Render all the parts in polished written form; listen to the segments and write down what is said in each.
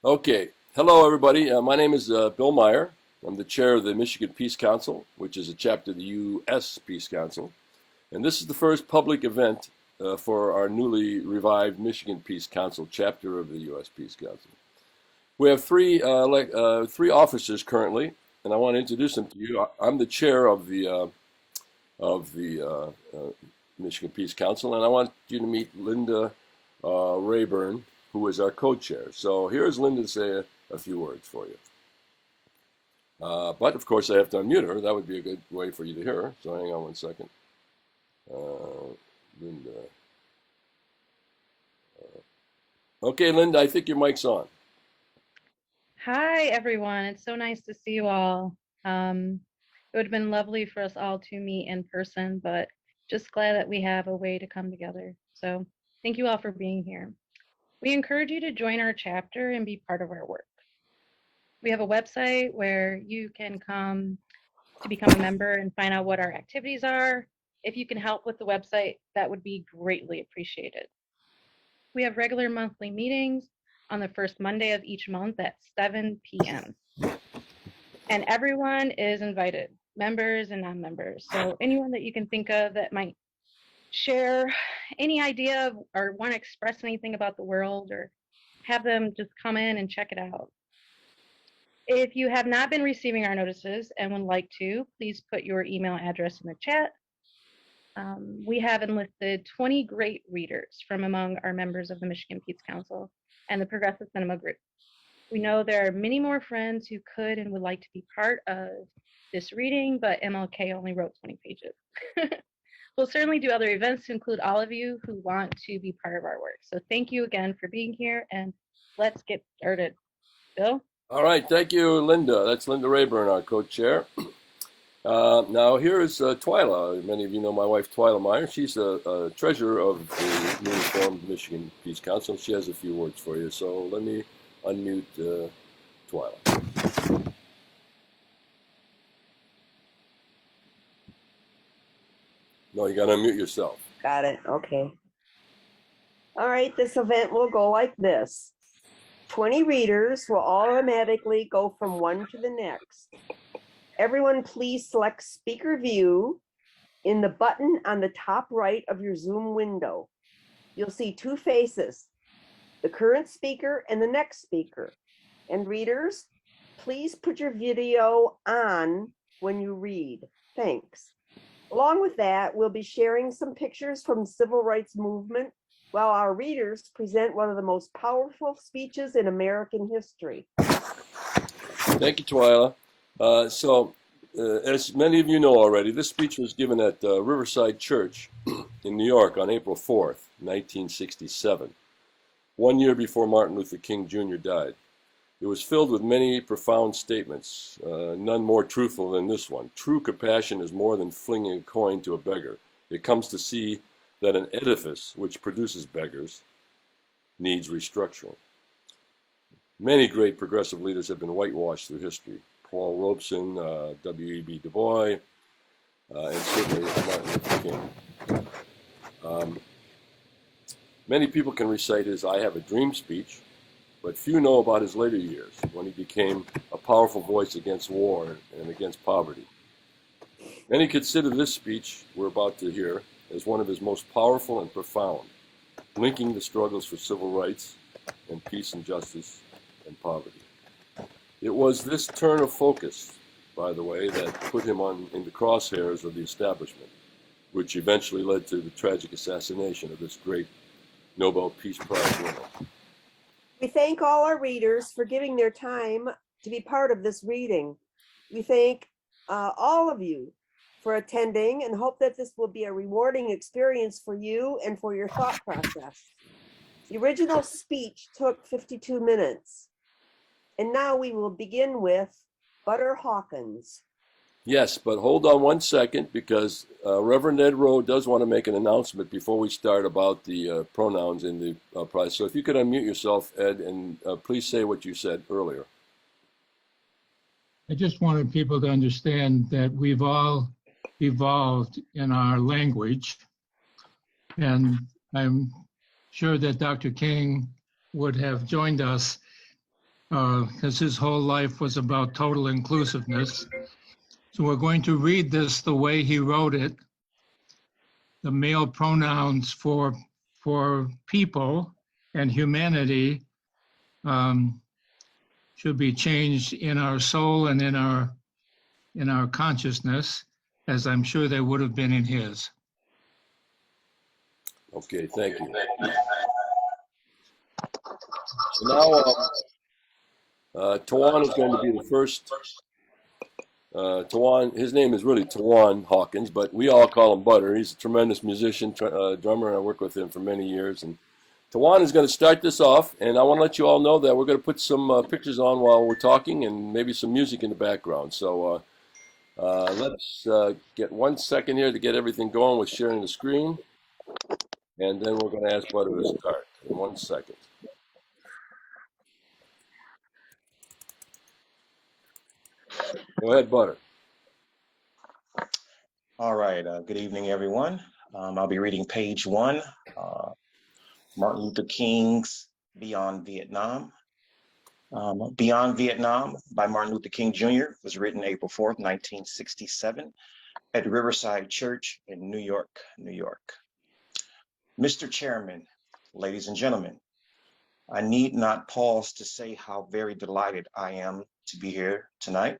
Okay. Hello, everybody. My name is Bill Meyer. I'm the chair of the Michigan Peace Council, which is a chapter of the U.S. Peace Council. And this is the first public event for our newly revived Michigan Peace Council chapter of the U.S. Peace Council. We have three officers currently, and I want to introduce them to you. I'm the chair of the Michigan Peace Council, and I want you to meet Linda Rayburn, who is our co-chair. So here's Linda to say a few words for you. But of course, I have to unmute her. That would be a good way for you to hear her. So hang on one second. Linda. Okay, Linda, I think your mic's on. Hi, everyone. It's so nice to see you all. It would have been lovely for us all to meet in person, but just glad that we have a way to come together. So thank you all for being here. We encourage you to join our chapter and be part of our work. We have a website where you can come to become a member and find out what our activities are. If you can help with the website, that would be greatly appreciated. We have regular monthly meetings on the first Monday of each month at 7 p.m. And everyone is invited, members and non-members. So anyone that you can think of that might share any idea or want to express anything about the world, or have them just come in and check it out. If you have not been receiving our notices and would like to, please put your email address in the chat. We have enlisted 20 great readers from among our members of the Michigan Peace Council and the Progressive Cinema Group. We know there are many more friends who could and would like to be part of this reading, but MLK only wrote 20 pages. We'll certainly do other events to include all of you who want to be part of our work. So thank you again for being here, and let's get started. Bill? All right, thank you, Linda. That's Linda Rayburn, our co-chair. Now here is Twyla. Many of you know my wife, Twyla Meyer. She's a treasurer of the newly formed Michigan Peace Council. She has a few words for you. So let me unmute Twyla. No, you got to unmute yourself. Got it. Okay. All right. This event will go like this. 20 readers will automatically go from one to the next. Everyone please select speaker view in the button on the top right of your Zoom window. You'll see two faces, the current speaker and the next speaker. And readers, please put your video on when you read. Thanks. Along with that, we'll be sharing some pictures from the civil rights movement while our readers present one of the most powerful speeches in American history. Thank you, Twyla. As many of you know already, this speech was given at Riverside Church in New York on April 4th, 1967, 1 year before Martin Luther King Jr. died. It was filled with many profound statements, none more truthful than this one. True compassion is more than flinging a coin to a beggar. It comes to see that an edifice which produces beggars needs restructuring. Many great progressive leaders have been whitewashed through history. Paul Robeson, W.E.B. Du Bois, and certainly Martin Luther King. Many people can recite his I Have a Dream speech, but few know about his later years when he became a powerful voice against war and against poverty. Many consider this speech we're about to hear as one of his most powerful and profound, linking the struggles for civil rights and peace and justice and poverty. It was this turn of focus, by the way, that put him in the crosshairs of the establishment, which eventually led to the tragic assassination of this great Nobel Peace Prize winner. We thank all our readers for giving their time to be part of this reading. We thank all of you for attending and hope that this will be a rewarding experience for you and for your thought process. The original speech took 52 minutes. And now we will begin with Butter Hawkins. Yes, but hold on one second, because Reverend Ed Rowe does want to make an announcement before we start about the pronouns in the prize. So if you could unmute yourself, Ed, and please say what you said earlier. I just wanted people to understand that we've all evolved in our language, and I'm sure that Dr. King would have joined us because his whole life was about total inclusiveness. So we're going to read this the way he wrote it. The male pronouns for people and humanity should be changed in our soul and in our consciousness, as I'm sure they would have been in his. Okay, thank you. So now, Tawan is going to be the first. Tawan, his name is really Tawan Hawkins, but we all call him Butter. He's a tremendous musician, drummer, and I worked with him for many years. And Tawan is going to start this off, and I want to let you all know that we're going to put some pictures on while we're talking and maybe some music in the background. So let's get 1 second here to get everything going with sharing the screen, and then we're going to ask Butter to start in 1 second. Go ahead, Butter. All right. Good evening, everyone. I'll be reading page 1, Martin Luther King's Beyond Vietnam. Beyond Vietnam by Martin Luther King Jr. was written April 4th, 1967 at Riverside Church in New York, New York. Mr. Chairman, ladies and gentlemen, I need not pause to say how very delighted I am to be here tonight,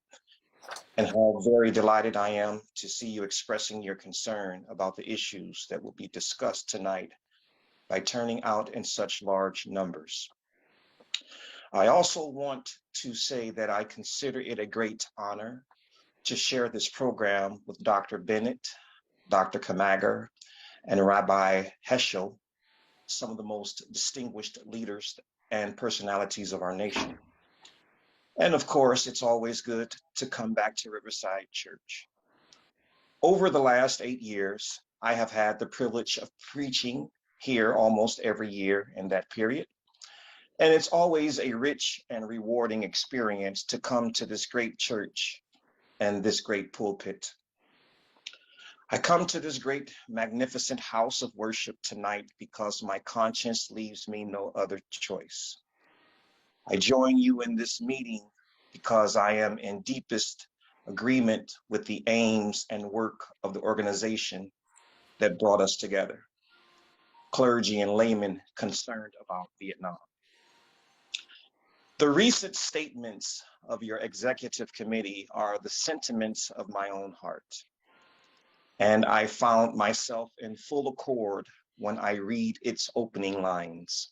and how very delighted I am to see you expressing your concern about the issues that will be discussed tonight by turning out in such large numbers. I also want to say that I consider it a great honor to share this program with Dr. Bennett, Dr. Kamager, and Rabbi Heschel, some of the most distinguished leaders and personalities of our nation. And of course, it's always good to come back to Riverside Church. Over the last 8 years, I have had the privilege of preaching here almost every year in that period. And it's always a rich and rewarding experience to come to this great church and this great pulpit. I come to this great, magnificent house of worship tonight because my conscience leaves me no other choice. I join you in this meeting because I am in deepest agreement with the aims and work of the organization that brought us together, clergy and laymen concerned about Vietnam. The recent statements of your executive committee are the sentiments of my own heart. And I found myself in full accord when I read its opening lines.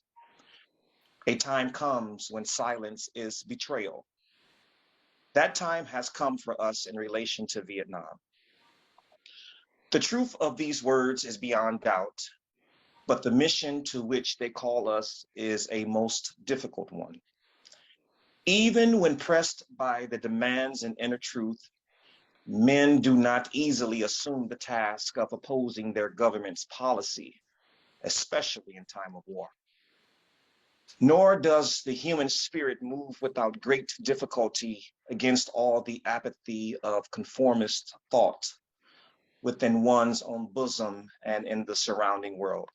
A time comes when silence is betrayal. That time has come for us in relation to Vietnam. The truth of these words is beyond doubt, but the mission to which they call us is a most difficult one. Even when pressed by the demands and inner truth, men do not easily assume the task of opposing their government's policy, especially in time of war. Nor does the human spirit move without great difficulty against all the apathy of conformist thought within one's own bosom and in the surrounding world.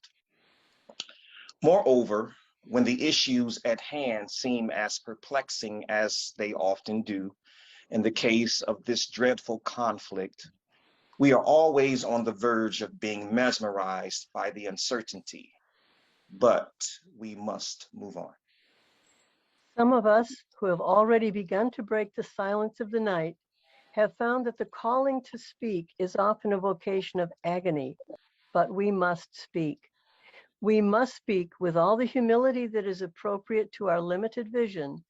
Moreover, when the issues at hand seem as perplexing as they often do, in the case of this dreadful conflict, we are always on the verge of being mesmerized by the uncertainty, but we must move on. Some of us who have already begun to break the silence of the night have found that the calling to speak is often a vocation of agony, but we must speak. We must speak with all the humility that is appropriate to our limited vision,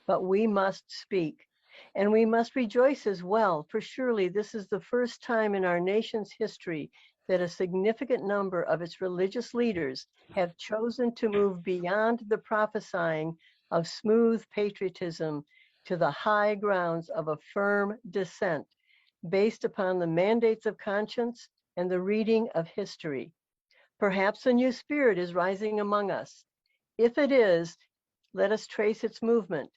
but we must speak. And we must rejoice as well, for surely this is the first time in our nation's history that a significant number of its religious leaders have chosen to move beyond the prophesying of smooth patriotism to the high grounds of a firm dissent based upon the mandates of conscience and the reading of history. Perhaps a new spirit is rising among us. If it is, let us trace its movement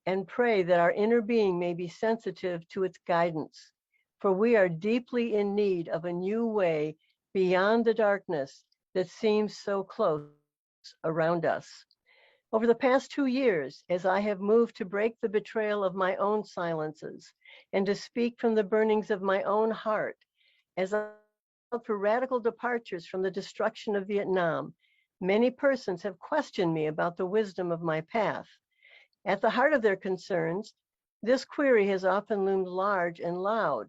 and pray that our inner being may be sensitive to its guidance, for we are deeply in need of a new way beyond the darkness that seems so close around us. Over the past 2 years, as I have moved to break the betrayal of my own silences and to speak from the burnings of my own heart, as I called for radical departures from the destruction of Vietnam, many persons have questioned me about the wisdom of my path. At the heart of their concerns, this query has often loomed large and loud.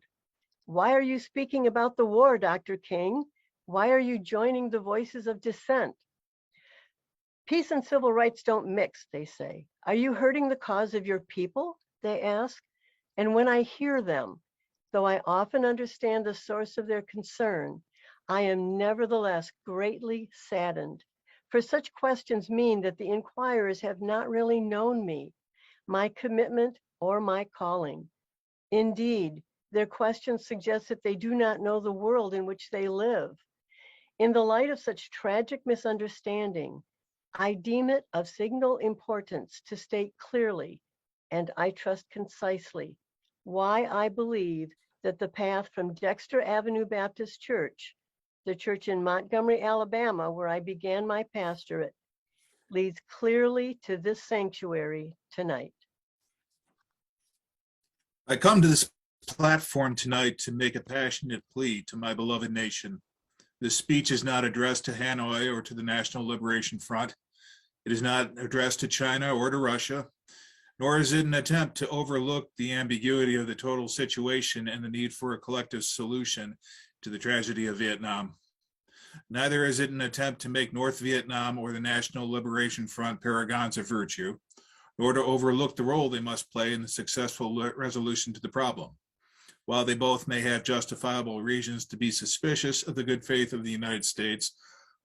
Why are you speaking about the war, Dr. King? Why are you joining the voices of dissent? Peace and civil rights don't mix, they say. Are you hurting the cause of your people? They ask. And when I hear them, though I often understand the source of their concern, I am nevertheless greatly saddened. For such questions mean that the inquirers have not really known me, my commitment, or my calling. Indeed, their questions suggest that they do not know the world in which they live. In the light of such tragic misunderstanding, I deem it of signal importance to state clearly, and I trust concisely, why I believe that the path from Dexter Avenue Baptist Church, the church in Montgomery, Alabama, where I began my pastorate, leads clearly to this sanctuary tonight. I come to this platform tonight to make a passionate plea to my beloved nation. This speech is not addressed to Hanoi or to the National Liberation Front. It is not addressed to China or to Russia, nor is it an attempt to overlook the ambiguity of the total situation and the need for a collective solution to the tragedy of Vietnam. Neither is it an attempt to make North Vietnam or the National Liberation Front paragons of virtue, nor to overlook the role they must play in the successful resolution to the problem. While they both may have justifiable reasons to be suspicious of the good faith of the United States,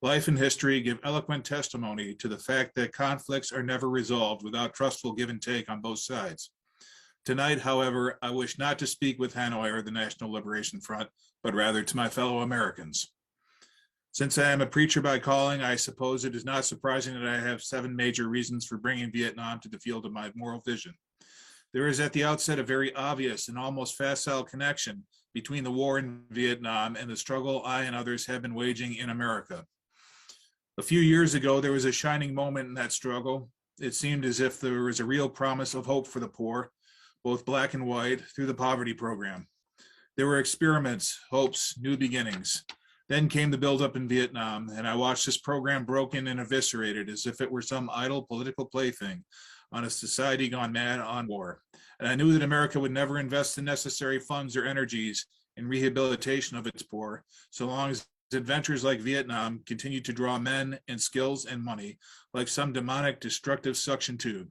life and history give eloquent testimony to the fact that conflicts are never resolved without trustful give and take on both sides. Tonight, however, I wish not to speak with Hanoi or the National Liberation Front, but rather to my fellow Americans. Since I am a preacher by calling, I suppose it is not surprising that I have 7 major reasons for bringing Vietnam to the field of my moral vision. There is at the outset a very obvious and almost facile connection between the war in Vietnam and the struggle I and others have been waging in America. A few years ago, there was a shining moment in that struggle. It seemed as if there was a real promise of hope for the poor, both black and white, through the poverty program. There were experiments, hopes, new beginnings. Then came the buildup in Vietnam, and I watched this program broken and eviscerated as if it were some idle political plaything on a society gone mad on war. And I knew that America would never invest the necessary funds or energies in rehabilitation of its poor, so long as adventures like Vietnam continued to draw men and skills and money like some demonic destructive suction tube.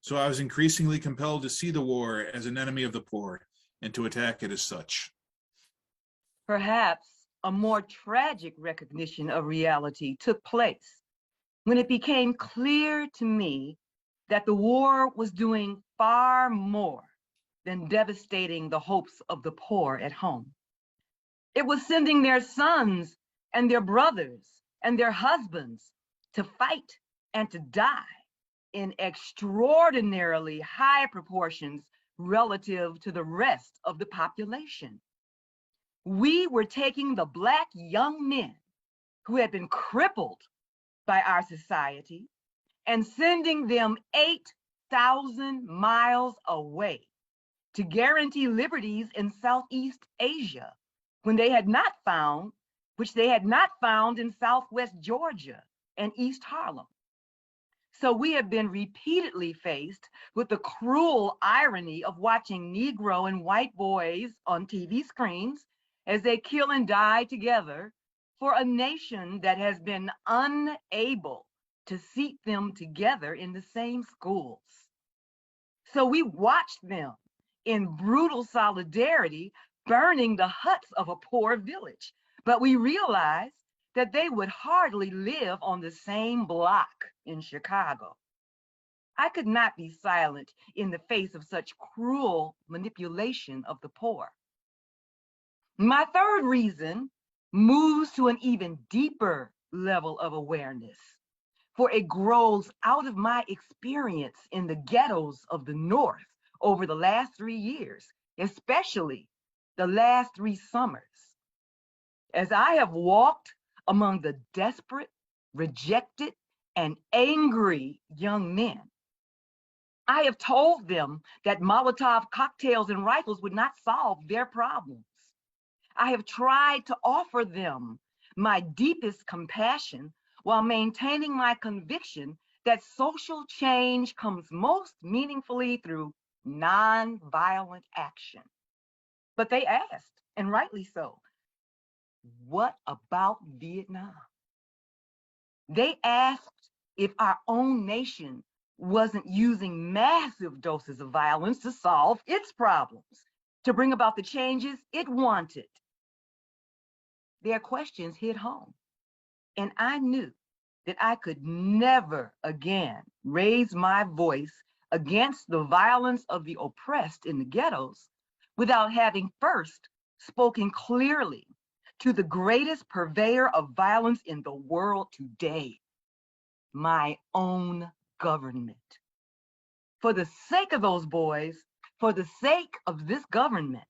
So I was increasingly compelled to see the war as an enemy of the poor and to attack it as such. Perhaps a more tragic recognition of reality took place when it became clear to me that the war was doing far more than devastating the hopes of the poor at home. It was sending their sons and their brothers and their husbands to fight and to die in extraordinarily high proportions relative to the rest of the population. We were taking the Black young men who had been crippled by our society and sending them 8,000 miles away to guarantee liberties in Southeast Asia which they had not found in Southwest Georgia and East Harlem. So we have been repeatedly faced with the cruel irony of watching Negro and white boys on TV screens as they kill and die together for a nation that has been unable to seat them together in the same schools. So we watched them in brutal solidarity burning the huts of a poor village, but we realized that they would hardly live on the same block in Chicago. I could not be silent in the face of such cruel manipulation of the poor. My third reason moves to an even deeper level of awareness, for it grows out of my experience in the ghettos of the North over the last 3 years, especially the last 3 summers. As I have walked among the desperate, rejected, and angry young men. I have told them that Molotov cocktails and rifles would not solve their problems. I have tried to offer them my deepest compassion while maintaining my conviction that social change comes most meaningfully through nonviolent action. But they asked, and rightly so, what about Vietnam? They asked if our own nation wasn't using massive doses of violence to solve its problems, to bring about the changes it wanted. Their questions hit home, and I knew that I could never again raise my voice against the violence of the oppressed in the ghettos without having first spoken clearly to the greatest purveyor of violence in the world today, my own government. For the sake of those boys, for the sake of this government,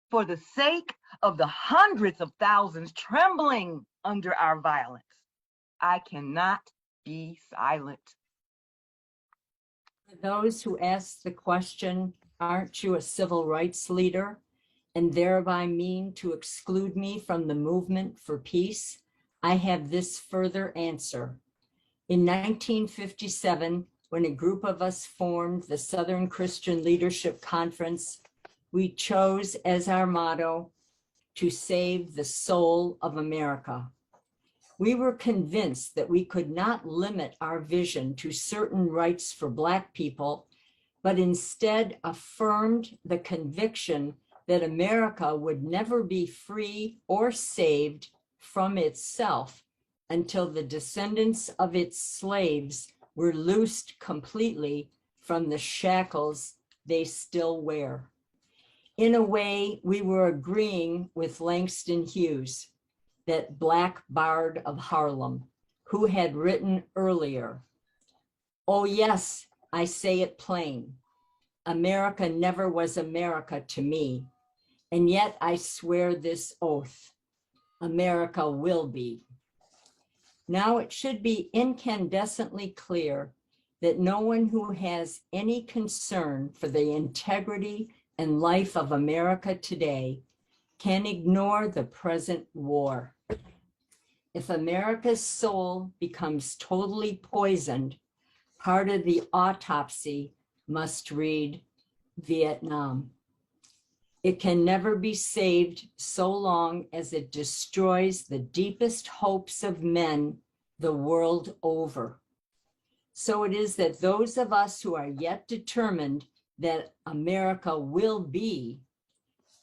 for the sake of the hundreds of thousands trembling under our violence, I cannot be silent. For those who ask the question, aren't you a civil rights leader, and thereby mean to exclude me from the movement for peace, I have this further answer. In 1957, when a group of us formed the Southern Christian Leadership Conference, we chose as our motto, to save the soul of America. We were convinced that we could not limit our vision to certain rights for Black people, but instead affirmed the conviction that America would never be free or saved from itself until the descendants of its slaves were loosed completely from the shackles they still wear. In a way, we were agreeing with Langston Hughes, that Black Bard of Harlem, who had written earlier, "Oh yes, I say it plain. America never was America to me, and yet I swear this oath, America will be." Now it should be incandescently clear that no one who has any concern for the integrity and life of America today can ignore the present war. If America's soul becomes totally poisoned, part of the autopsy must read Vietnam. It can never be saved so long as it destroys the deepest hopes of men the world over. So it is that those of us who are yet determined that America will be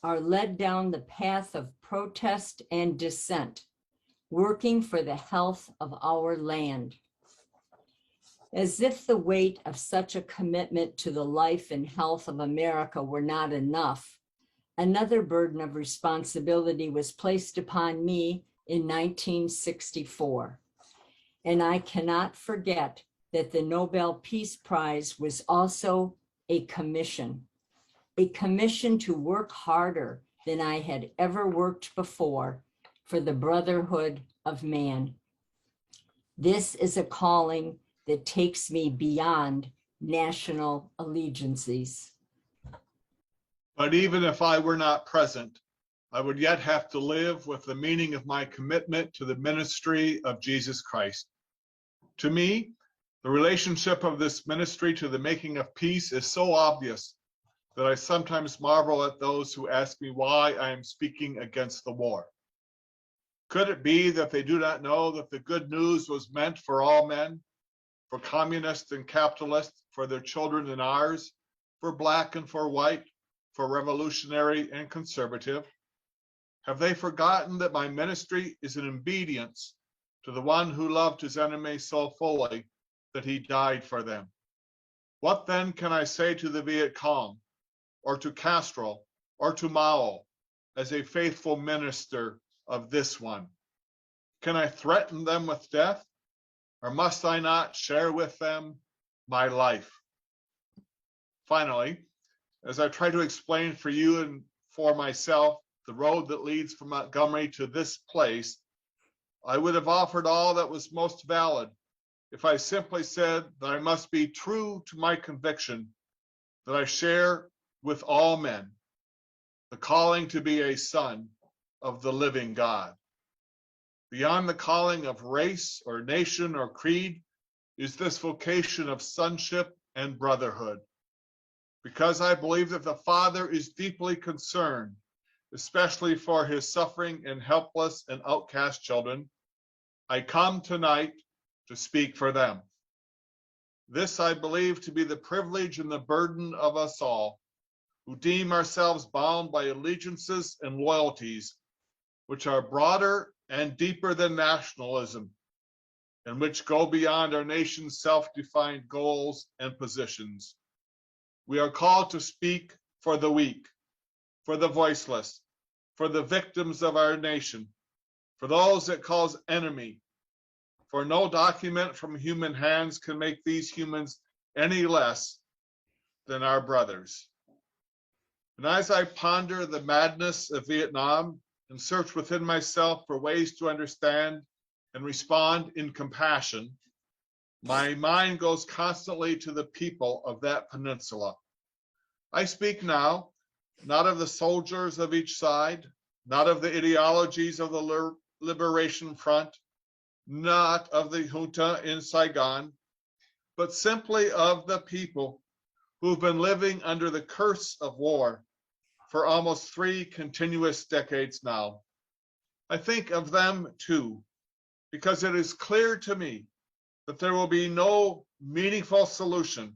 are led down the path of protest and dissent, working for the health of our land. As if the weight of such a commitment to the life and health of America were not enough, another burden of responsibility was placed upon me in 1964. And I cannot forget that the Nobel Peace Prize was also a commission to work harder than I had ever worked before for the brotherhood of man. This is a calling that takes me beyond national allegiances. But even if I were not present, I would yet have to live with the meaning of my commitment to the ministry of Jesus Christ. To me, the relationship of this ministry to the making of peace is so obvious that I sometimes marvel at those who ask me why I am speaking against the war. Could it be that they do not know that the good news was meant for all men, for communists and capitalists, for their children and ours, for Black and for white, for revolutionary and conservative? Have they forgotten that my ministry is an obedience to the one who loved his enemies so fully that he died for them? What then can I say to the Viet Cong, or to Castro, or to Mao, as a faithful minister of this one? Can I threaten them with death, or must I not share with them my life? Finally, as I try to explain for you and for myself the road that leads from Montgomery to this place, I would have offered all that was most valid if I simply said that I must be true to my conviction that I share with all men, the calling to be a son of the living God. Beyond the calling of race or nation or creed is this vocation of sonship and brotherhood. Because I believe that the Father is deeply concerned, especially for his suffering and helpless and outcast children, I come tonight to speak for them. This I believe to be the privilege and the burden of us all, who deem ourselves bound by allegiances and loyalties which are broader and deeper than nationalism, and which go beyond our nation's self-defined goals and positions. We are called to speak for the weak, for the voiceless, for the victims of our nation, for those it calls enemy. For no document from human hands can make these humans any less than our brothers. And as I ponder the madness of Vietnam and search within myself for ways to understand and respond in compassion, my mind goes constantly to the people of that peninsula. I speak now, not of the soldiers of each side, not of the ideologies of the Liberation Front, not of the junta in Saigon, but simply of the people who've been living under the curse of war for almost 3 continuous decades now. I think of them too, because it is clear to me that there will be no meaningful solution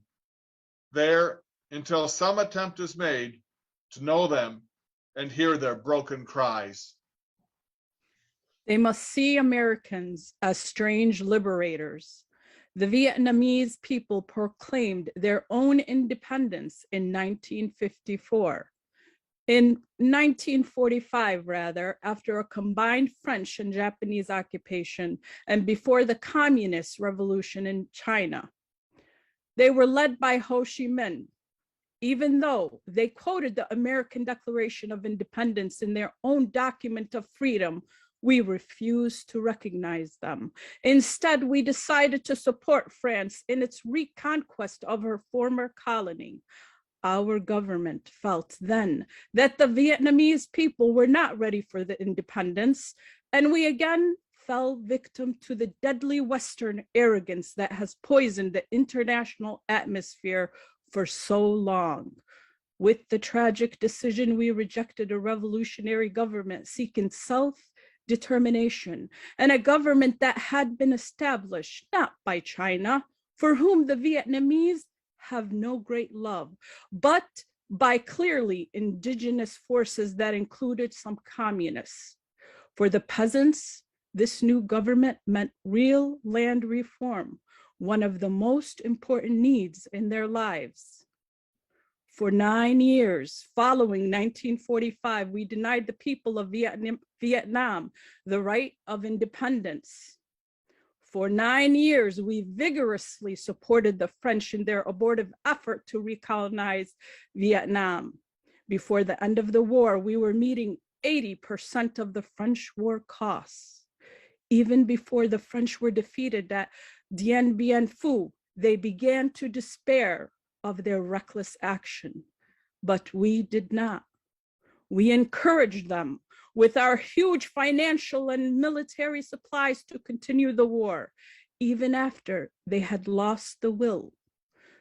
there until some attempt is made to know them and hear their broken cries. They must see Americans as strange liberators. The Vietnamese people proclaimed their own independence in 1954. In 1945, rather, after a combined French and Japanese occupation and before the Communist Revolution in China. They were led by Ho Chi Minh. Even though they quoted the American Declaration of Independence in their own document of freedom, we refused to recognize them. Instead, we decided to support France in its reconquest of her former colony. Our government felt then that the Vietnamese people were not ready for the independence, and we again fell victim to the deadly Western arrogance that has poisoned the international atmosphere for so long. With the tragic decision, we rejected a revolutionary government seeking self-determination and a government that had been established not by China, for whom the Vietnamese have no great love, but by clearly indigenous forces that included some communists. For the peasants, this new government meant real land reform, one of the most important needs in their lives. For 9 years following 1945, we denied the people of Vietnam the right of independence. For 9 years, we vigorously supported the French in their abortive effort to recolonize Vietnam. Before the end of the war, we were meeting 80% of the French war costs. Even before the French were defeated at Dien Bien Phu, they began to despair of their reckless action, but we did not. We encouraged them with our huge financial and military supplies to continue the war, even after they had lost the will.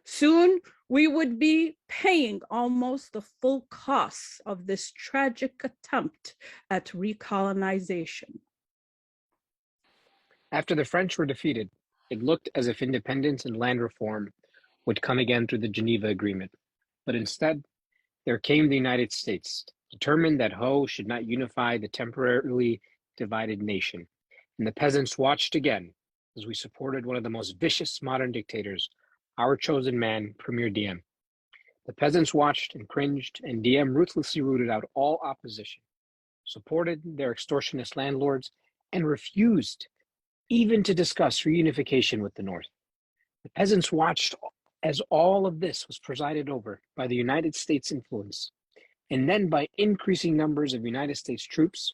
Soon, we would be paying almost the full costs of this tragic attempt at recolonization. After the French were defeated, it looked as if independence and land reform would come again through the Geneva Agreement. But instead, there came the United States, determined that Ho should not unify the temporarily divided nation. And the peasants watched again as we supported one of the most vicious modern dictators, our chosen man, Premier Diem. The peasants watched and cringed, and Diem ruthlessly rooted out all opposition, supported their extortionist landlords, and refused even to discuss reunification with the North. The peasants watched as all of this was presided over by the United States influence, and then by increasing numbers of United States troops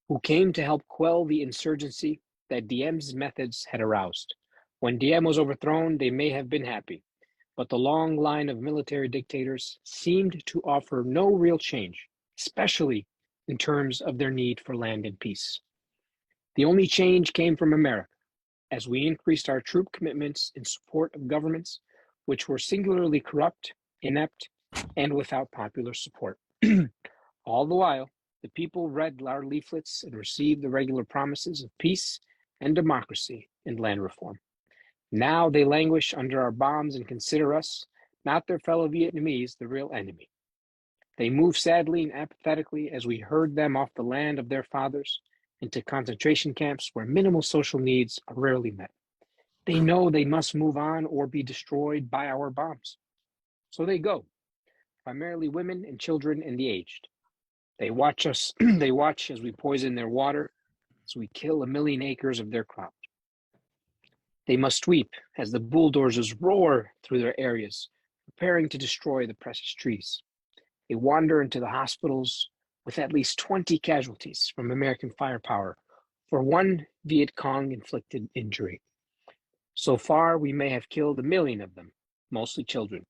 who came to help quell the insurgency that Diem's methods had aroused. When Diem was overthrown, they may have been happy, but the long line of military dictators seemed to offer no real change, especially in terms of their need for land and peace. The only change came from America, as we increased our troop commitments in support of governments which were singularly corrupt, inept, and without popular support. All the while, the people read our leaflets and received the regular promises of peace and democracy and land reform. Now they languish under our bombs and consider us, not their fellow Vietnamese, the real enemy. They move sadly and apathetically as we herd them off the land of their fathers into concentration camps where minimal social needs are rarely met. They know they must move on or be destroyed by our bombs. So they go, primarily women and children and the aged. They watch us, they watch as we poison their water, as we kill 1 million acres of their crop. They must weep as the bulldozers roar through their areas, preparing to destroy the precious trees. They wander into the hospitals with at least 20 casualties from American firepower for one Viet Cong inflicted injury. So far, we may have killed 1 million of them, mostly children.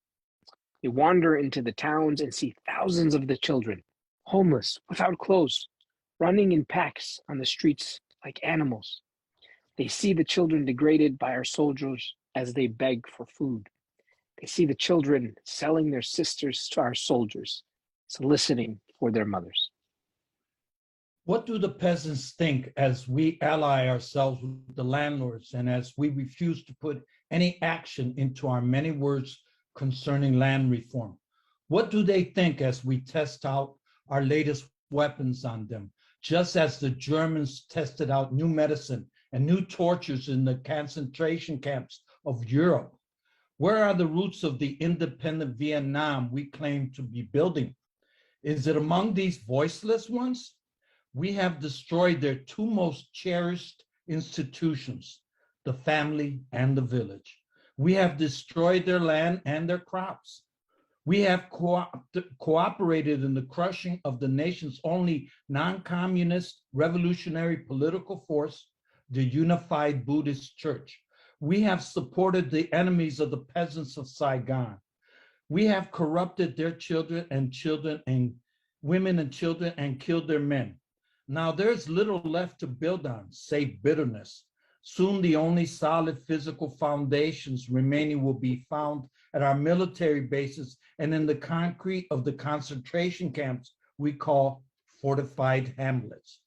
They wander into the towns and see thousands of the children, homeless, without clothes, running in packs on the streets like animals. They see the children degraded by our soldiers as they beg for food. They see the children selling their sisters to our soldiers, soliciting for their mothers. What do the peasants think as we ally ourselves with the landlords and as we refuse to put any action into our many words concerning land reform? What do they think as we test out our latest weapons on them, just as the Germans tested out new medicine and new tortures in the concentration camps of Europe? Where are the roots of the independent Vietnam we claim to be building? Is it among these voiceless ones? We have destroyed their two most cherished institutions, the family and the village. We have destroyed their land and their crops. We have cooperated in the crushing of the nation's only non-communist revolutionary political force, the Unified Buddhist Church. We have supported the enemies of the peasants of Saigon. We have corrupted their children and women and children and killed their men. Now there's little left to build on, save bitterness. Soon the only solid physical foundations remaining will be found at our military bases and in the concrete of the concentration camps we call fortified hamlets.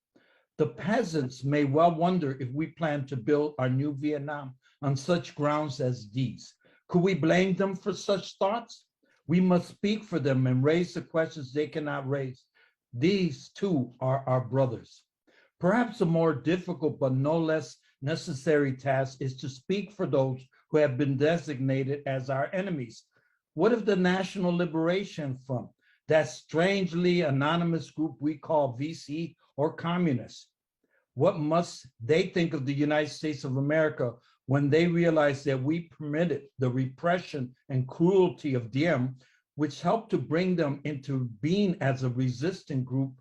The peasants may well wonder if we plan to build our new Vietnam on such grounds as these. Could we blame them for such thoughts? We must speak for them and raise the questions they cannot raise. These too are our brothers. Perhaps a more difficult but no less necessary task is to speak for those who have been designated as our enemies. What if the National Liberation Front, that strangely anonymous group we call VC or communists? What must they think of the United States of America when they realize that we permitted the repression and cruelty of Diem, which helped to bring them into being as a resistant group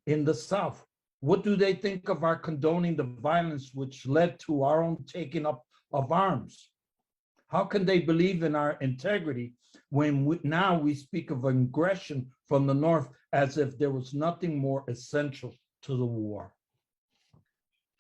in the South? What do they think of our condoning the violence which led to our own taking up of arms? How can they believe in our integrity when now we speak of aggression from the North as if there was nothing more essential to the war?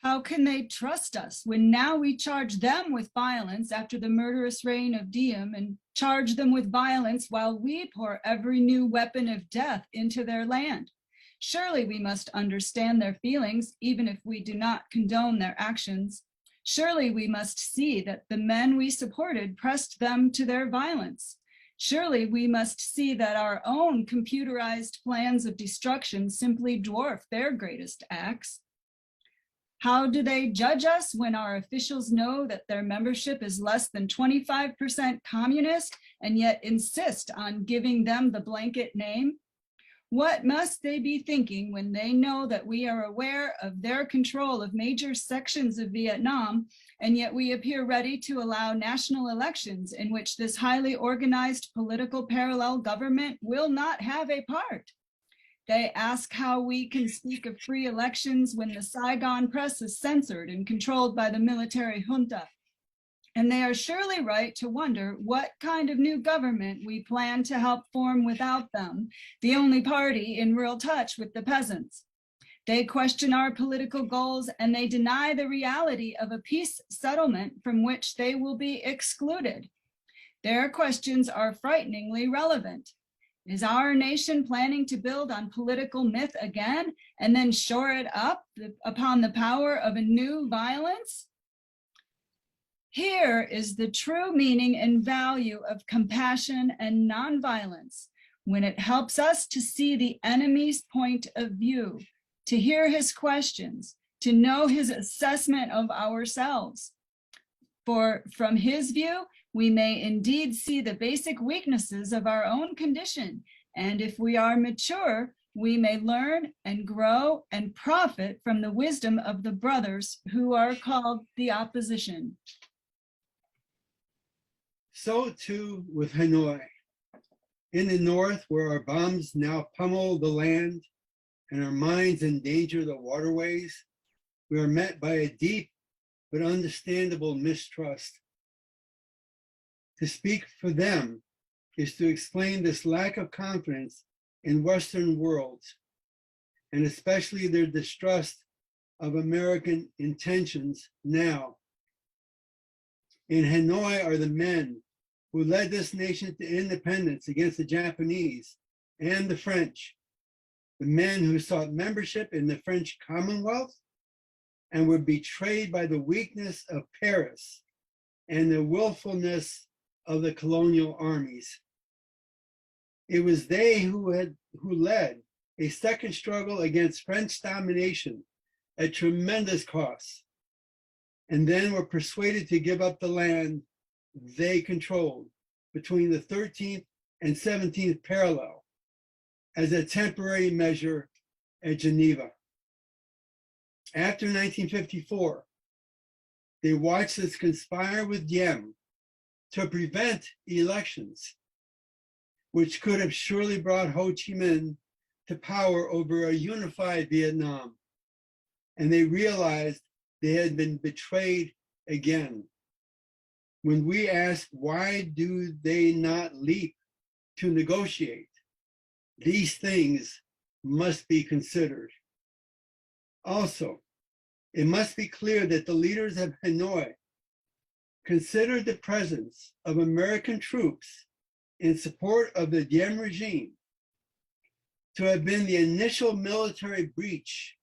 How can they trust us when now we charge them with violence after the murderous reign of Diem and charge them with violence while we pour every new weapon of death into their land? Surely we must understand their feelings, even if we do not condone their actions. Surely we must see that the men we supported pressed them to their violence. Surely we must see that our own computerized plans of destruction simply dwarf their greatest acts. How do they judge us when our officials know that their membership is less than 25% communist and yet insist on giving them the blanket name? What must they be thinking when they know that we are aware of their control of major sections of Vietnam, and yet we appear ready to allow national elections in which this highly organized political parallel government will not have a part? They ask how we can speak of free elections when the Saigon press is censored and controlled by the military junta. And they are surely right to wonder what kind of new government we plan to help form without them, the only party in real touch with the peasants. They question our political goals and they deny the reality of a peace settlement from which they will be excluded. Their questions are frighteningly relevant. Is our nation planning to build on political myth again and then shore it up upon the power of a new violence? Here is the true meaning and value of compassion and nonviolence when it helps us to see the enemy's point of view, to hear his questions, to know his assessment of ourselves. For from his view, we may indeed see the basic weaknesses of our own condition. And if we are mature, we may learn and grow and profit from the wisdom of the brothers who are called the opposition. So too with Hanoi. In the north, where our bombs now pummel the land and our mines endanger the waterways, we are met by a deep but understandable mistrust. To speak for them is to explain this lack of confidence in Western worlds, and especially their distrust of American intentions now. In Hanoi are the men who led this nation to independence against the Japanese and the French, the men who sought membership in the French Commonwealth and were betrayed by the weakness of Paris and the willfulness of the colonial armies. It was they who led a second struggle against French domination at tremendous cost, and then were persuaded to give up the land they controlled between the 13th and 17th parallel as a temporary measure at Geneva. After 1954, they watched us conspire with Diem to prevent elections, which could have surely brought Ho Chi Minh to power over a unified Vietnam. And they realized they had been betrayed again. When we ask, why do they not leap to negotiate? These things must be considered. Also, it must be clear that the leaders of Hanoi considered the presence of American troops in support of the Diem regime to have been the initial military breach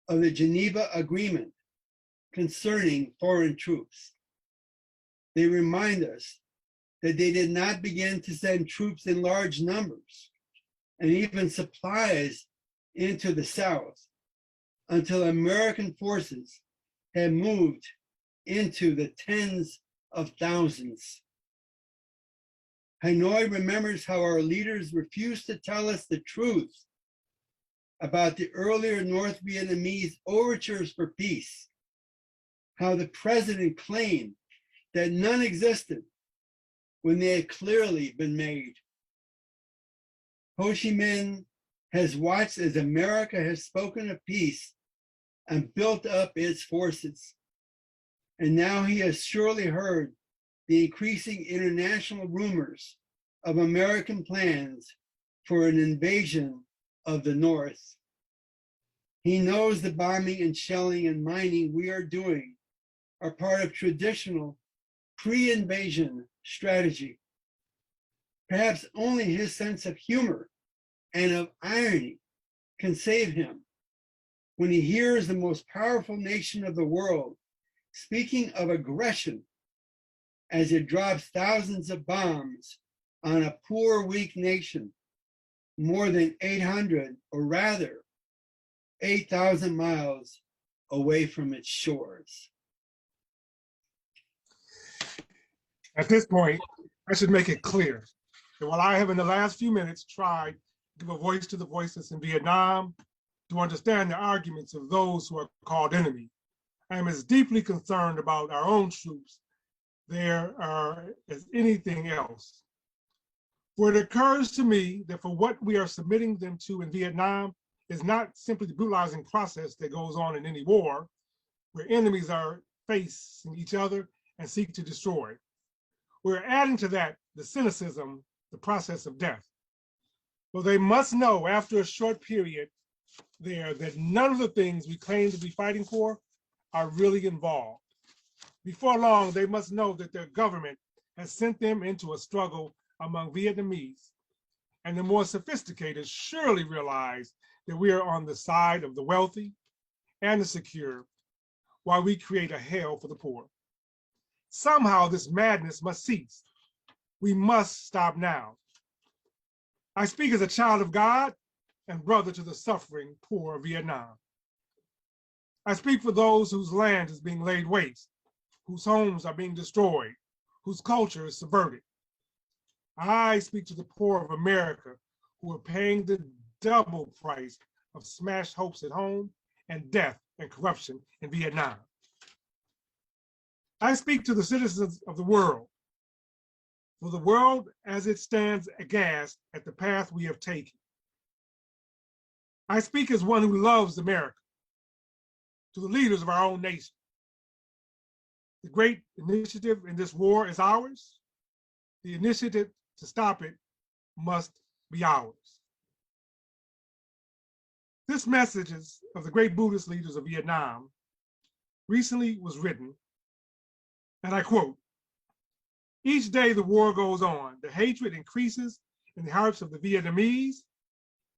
of the Geneva Agreement concerning foreign troops. They remind us that they did not begin to send troops in large numbers and even supplies into the South until American forces had moved into the tens of thousands. Hanoi remembers how our leaders refused to tell us the truth about the earlier North Vietnamese overtures for peace, how the president claimed that none existed when they had clearly been made. Ho Chi Minh has watched as America has spoken of peace and built up its forces. And now he has surely heard the increasing international rumors of American plans for an invasion of the North. He knows the bombing and shelling and mining we are doing are part of traditional pre-invasion strategy. Perhaps only his sense of humor and of irony can save him when he hears the most powerful nation of the world speaking of aggression as it drops thousands of bombs on a poor, weak nation more than 800, or rather 8,000 miles away from its shores. At this point, I should make it clear that while I have in the last few minutes tried to give a voice to the voiceless in Vietnam, to understand the arguments of those who are called enemy, I am as deeply concerned about our own troops there as anything else. For it occurs to me that for what we are submitting them to in Vietnam is not simply the brutalizing process that goes on in any war, where enemies are facing each other and seek to destroy. We're adding to that the cynicism, the process of death. Well, they must know after a short period there that none of the things we claim to be fighting for are really involved. Before long, they must know that their government has sent them into a struggle among Vietnamese, and the more sophisticated surely realize that we are on the side of the wealthy and the secure, while we create a hell for the poor. Somehow this madness must cease. We must stop now. I speak as a child of God and brother to the suffering poor of Vietnam. I speak for those whose land is being laid waste, whose homes are being destroyed, whose culture is subverted. I speak to the poor of America who are paying the double price of smashed hopes at home and death and corruption in Vietnam. I speak to the citizens of the world, for the world as it stands aghast at the path we have taken. I speak as one who loves America, to the leaders of our own nation. The great initiative in this war is ours. The initiative to stop it must be ours. This message of the great Buddhist leaders of Vietnam recently was written, and I quote, "Each day the war goes on, the hatred increases in the hearts of the Vietnamese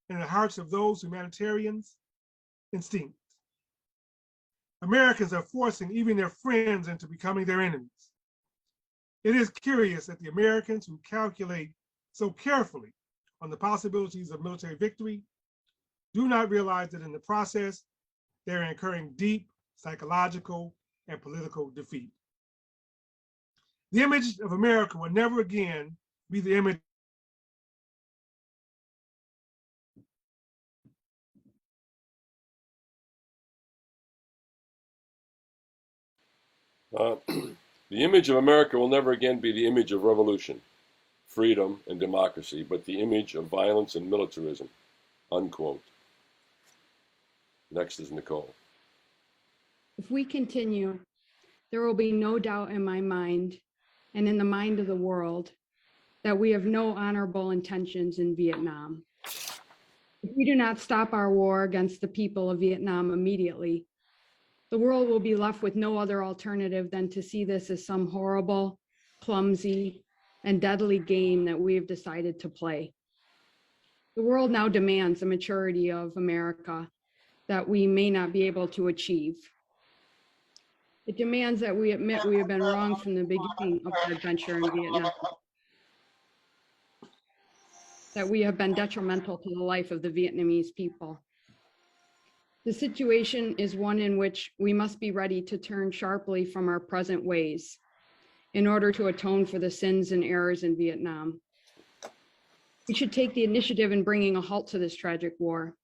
and in the hearts of those humanitarians' instincts. Americans are forcing even their friends into becoming their enemies. It is curious that the Americans who calculate so carefully on the possibilities of military victory do not realize that in the process, they're incurring deep psychological and political defeat. The image of America will never again be the image The image of America will never again be the image of revolution, freedom, and democracy, but the image of violence and militarism." Unquote. Next is Nicole. If we continue, there will be no doubt in my mind and in the mind of the world that we have no honorable intentions in Vietnam. If we do not stop our war against the people of Vietnam immediately, the world will be left with no other alternative than to see this as some horrible, clumsy, and deadly game that we have decided to play. The world now demands a maturity of America that we may not be able to achieve. It demands that we admit we have been wrong from the beginning of our adventure in Vietnam, that we have been detrimental to the life of the Vietnamese people. The situation is one in which we must be ready to turn sharply from our present ways in order to atone for the sins and errors in Vietnam. We should take the initiative in bringing a halt to this tragic war.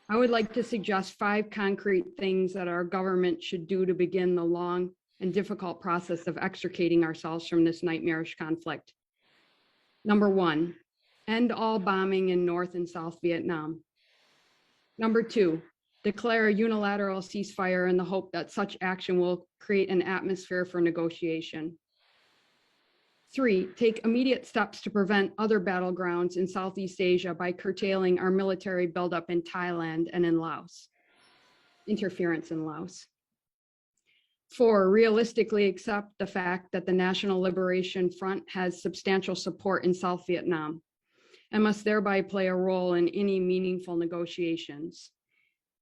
I would like to suggest 5 concrete things that our government should do to begin the long and difficult process of extricating ourselves from this nightmarish conflict. Number 1, end all bombing in North and South Vietnam. Number 2, declare a unilateral ceasefire in the hope that such action will create an atmosphere for negotiation. 3, take immediate steps to prevent other battlegrounds in Southeast Asia by curtailing our military buildup in Thailand and in Laos, interference in Laos. 4, realistically accept the fact that the National Liberation Front has substantial support in South Vietnam and must thereby play a role in any meaningful negotiations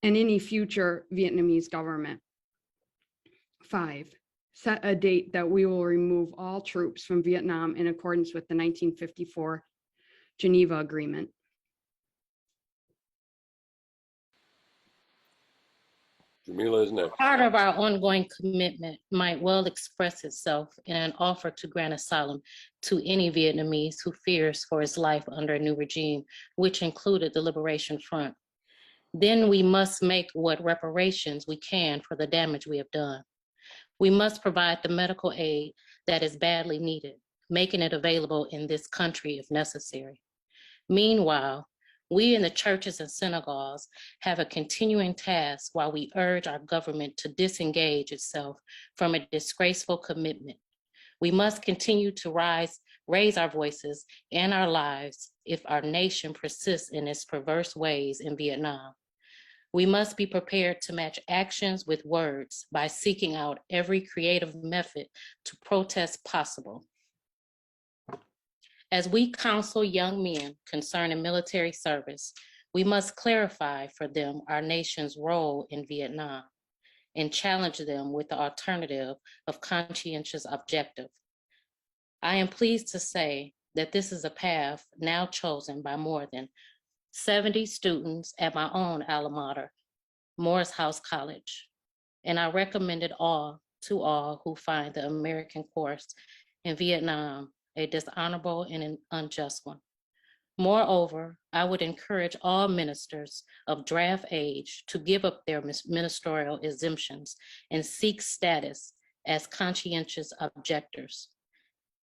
and any future Vietnamese government. 5, set a date that we will remove all troops from Vietnam in accordance with the 1954 Geneva Agreement. Jamila is next. Part of our ongoing commitment might well express itself in an offer to grant asylum to any Vietnamese who fears for his life under a new regime, which included the Liberation Front. Then we must make what reparations we can for the damage we have done. We must provide the medical aid that is badly needed, making it available in this country if necessary. Meanwhile, We in the churches and synagogues have a continuing task while we urge our government to disengage itself from a disgraceful commitment. We must continue to raise our voices and our lives if our nation persists in its perverse ways in Vietnam. We must be prepared to match actions with words by seeking out every creative method to protest possible. As we counsel young men concerning military service, we must clarify for them our nation's role in Vietnam and challenge them with the alternative of conscientious objective. I am pleased to say that this is a path now chosen by more than 70 students at my own alma mater, Morris House College, and I recommend it to all who find the American course in Vietnam a dishonorable and an unjust one. Moreover, I would encourage all ministers of draft age to give up their ministerial exemptions and seek status as conscientious objectors.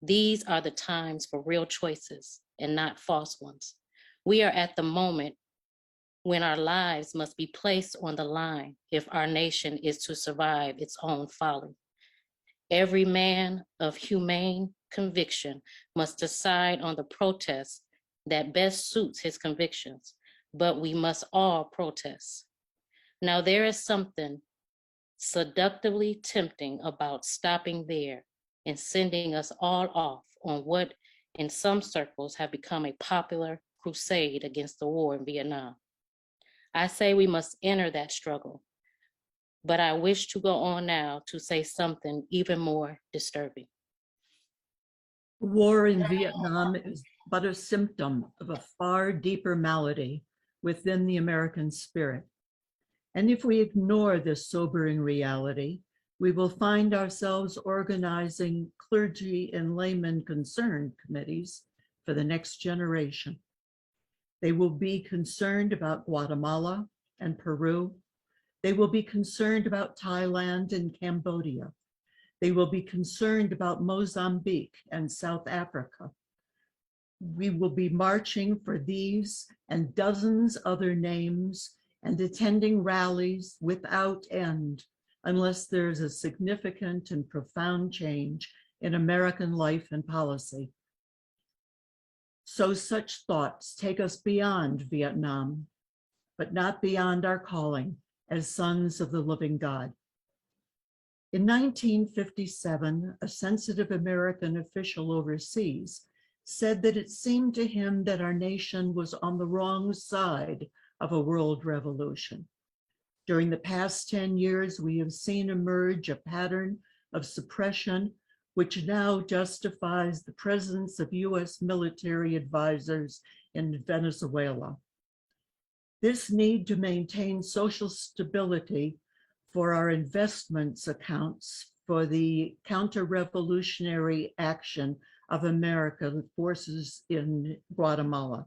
These are the times for real choices and not false ones. We are at the moment when our lives must be placed on the line if our nation is to survive its own folly. Every man of humane conviction must decide on the protest that best suits his convictions, but we must all protest. Now, there is something seductively tempting about stopping there and sending us all off on what in some circles have become a popular crusade against the war in Vietnam. I say we must enter that struggle, but I wish to go on now to say something even more disturbing. The war in Vietnam is but a symptom of a far deeper malady within the American spirit. And if we ignore this sobering reality, we will find ourselves organizing clergy and laymen concerned committees for the next generation. They will be concerned about Guatemala and Peru. They will be concerned about Thailand and Cambodia. They will be concerned about Mozambique and South Africa. We will be marching for these and dozens other names and attending rallies without end unless there's a significant and profound change in American life and policy. So such thoughts take us beyond Vietnam, but not beyond our calling as sons of the living God. In 1957, a sensitive American official overseas said that it seemed to him that our nation was on the wrong side of a world revolution. During the past 10 years, we have seen emerge a pattern of suppression which now justifies the presence of US military advisors in Venezuela. This need to maintain social stability for our investments accounts for the counter-revolutionary action of American forces in Guatemala.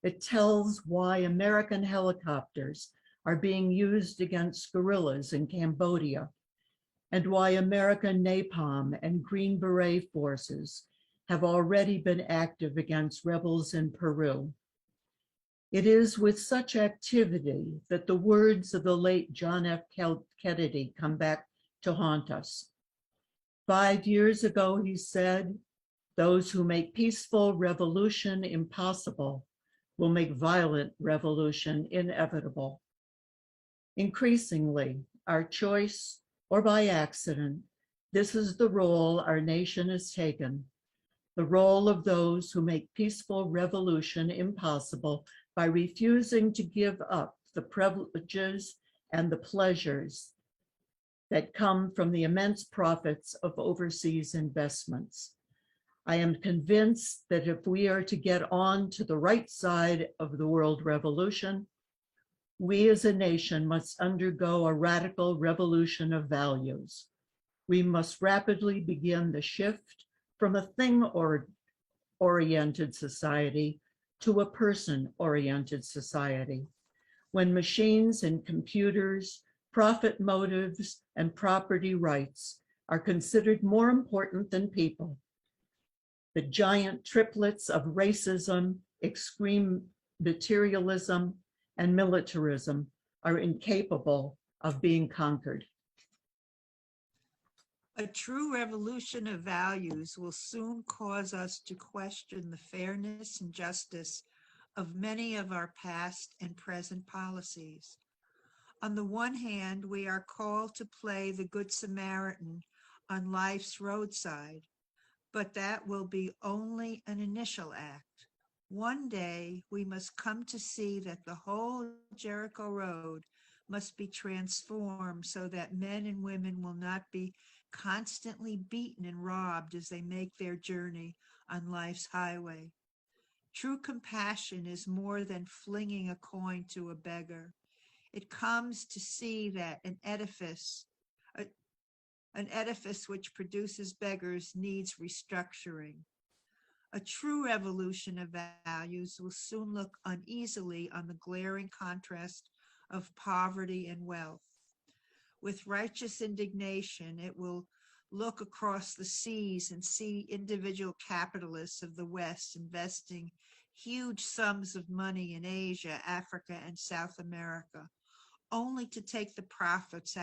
It tells why American helicopters are being used against guerrillas in Cambodia, and why American napalm and Green Beret forces have already been active against rebels in Peru. It is with such activity that the words of the late John F. Kennedy come back to haunt us. 5 years ago, he said, "Those who make peaceful revolution impossible will make violent revolution inevitable." Increasingly, our choice or by accident, this is the role our nation has taken, the role of those who make peaceful revolution impossible by refusing to give up the privileges and the pleasures that come from the immense profits of overseas investments. I am convinced that if we are to get on to the right side of the world revolution, we as a nation must undergo a radical revolution of values. We must rapidly begin the shift from a thing-oriented society to a person-oriented society, when machines and computers, profit motives, and property rights are considered more important than people. The giant triplets of racism, extreme materialism, and militarism are incapable of being conquered. A true revolution of values will soon cause us to question the fairness and justice of many of our past and present policies. On the one hand, we are called to play the Good Samaritan on life's roadside, but that will be only an initial act. One day, we must come to see that the whole Jericho Road must be transformed so that men and women will not be constantly beaten and robbed as they make their journey on life's highway. True compassion is more than flinging a coin to a beggar. It comes to see that an edifice which produces beggars needs restructuring. A true revolution of values will soon look uneasily on the glaring contrast of poverty and wealth. With righteous indignation, it will look across the seas and see individual capitalists of the West investing huge sums of money in Asia, Africa, and South America, only to take the profits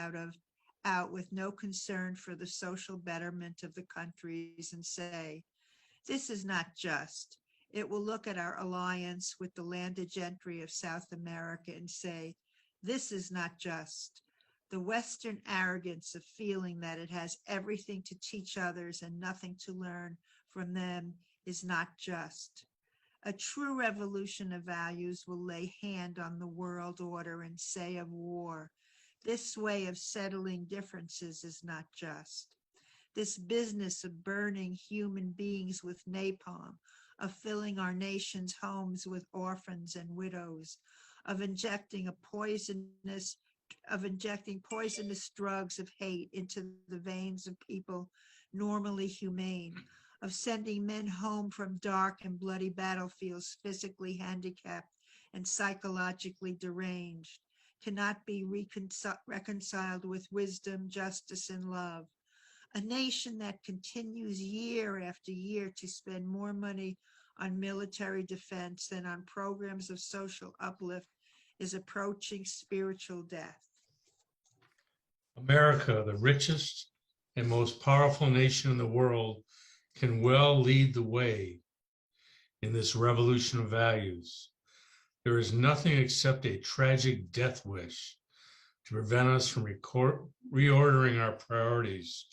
out with no concern for the social betterment of the countries and say, this is not just. It will look at our alliance with the landed gentry of South America and say, this is not just. The Western arrogance of feeling that it has everything to teach others and nothing to learn from them is not just. A true revolution of values will lay hand on the world order and say of war, this way of settling differences is not just. This business of burning human beings with napalm, of filling our nation's homes with orphans and widows, of injecting poisonous drugs of hate into the veins of people normally humane, of sending men home from dark and bloody battlefields physically handicapped and psychologically deranged, cannot be reconciled with wisdom, justice, and love. A nation that continues year after year to spend more money on military defense than on programs of social uplift is approaching spiritual death. America, the richest and most powerful nation in the world, can well lead the way in this revolution of values. There is nothing except a tragic death wish to prevent us from reordering our priorities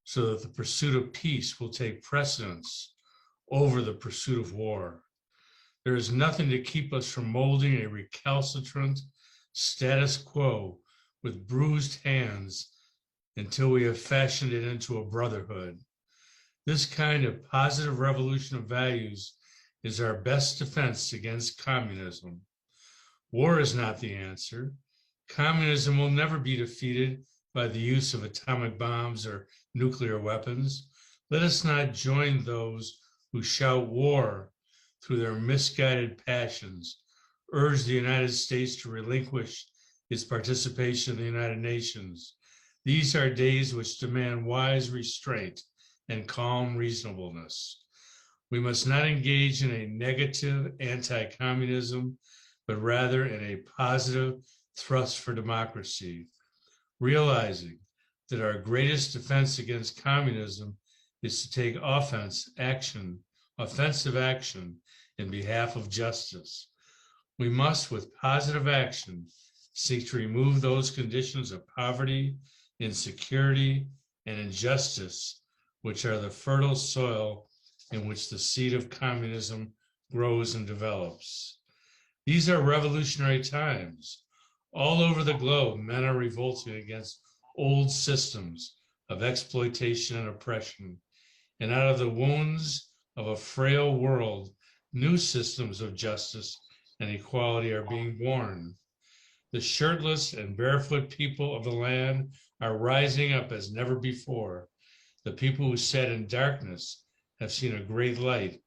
so that the pursuit of peace will take precedence over the pursuit of war. There is nothing to keep us from molding a recalcitrant status quo with bruised hands until we have fashioned it into a brotherhood. This kind of positive revolution of values is our best defense against communism. War is not the answer. Communism will never be defeated by the use of atomic bombs or nuclear weapons. Let us not join those who shout war through their misguided passions, urge the United States to relinquish its participation in the United Nations. These are days which demand wise restraint and calm reasonableness. We must not engage in a negative anti-communism, but rather in a positive thrust for democracy, realizing that our greatest defense against communism is to take offensive action in behalf of justice. We must, with positive action, seek to remove those conditions of poverty, insecurity, and injustice, which are the fertile soil in which the seed of communism grows and develops. These are revolutionary times. All over the globe, men are revolting against old systems of exploitation and oppression. And out of the wounds of a frail world, new systems of justice and equality are being born. The shirtless and barefoot people of the land are rising up as never before. The people who sat in darkness have seen a great light.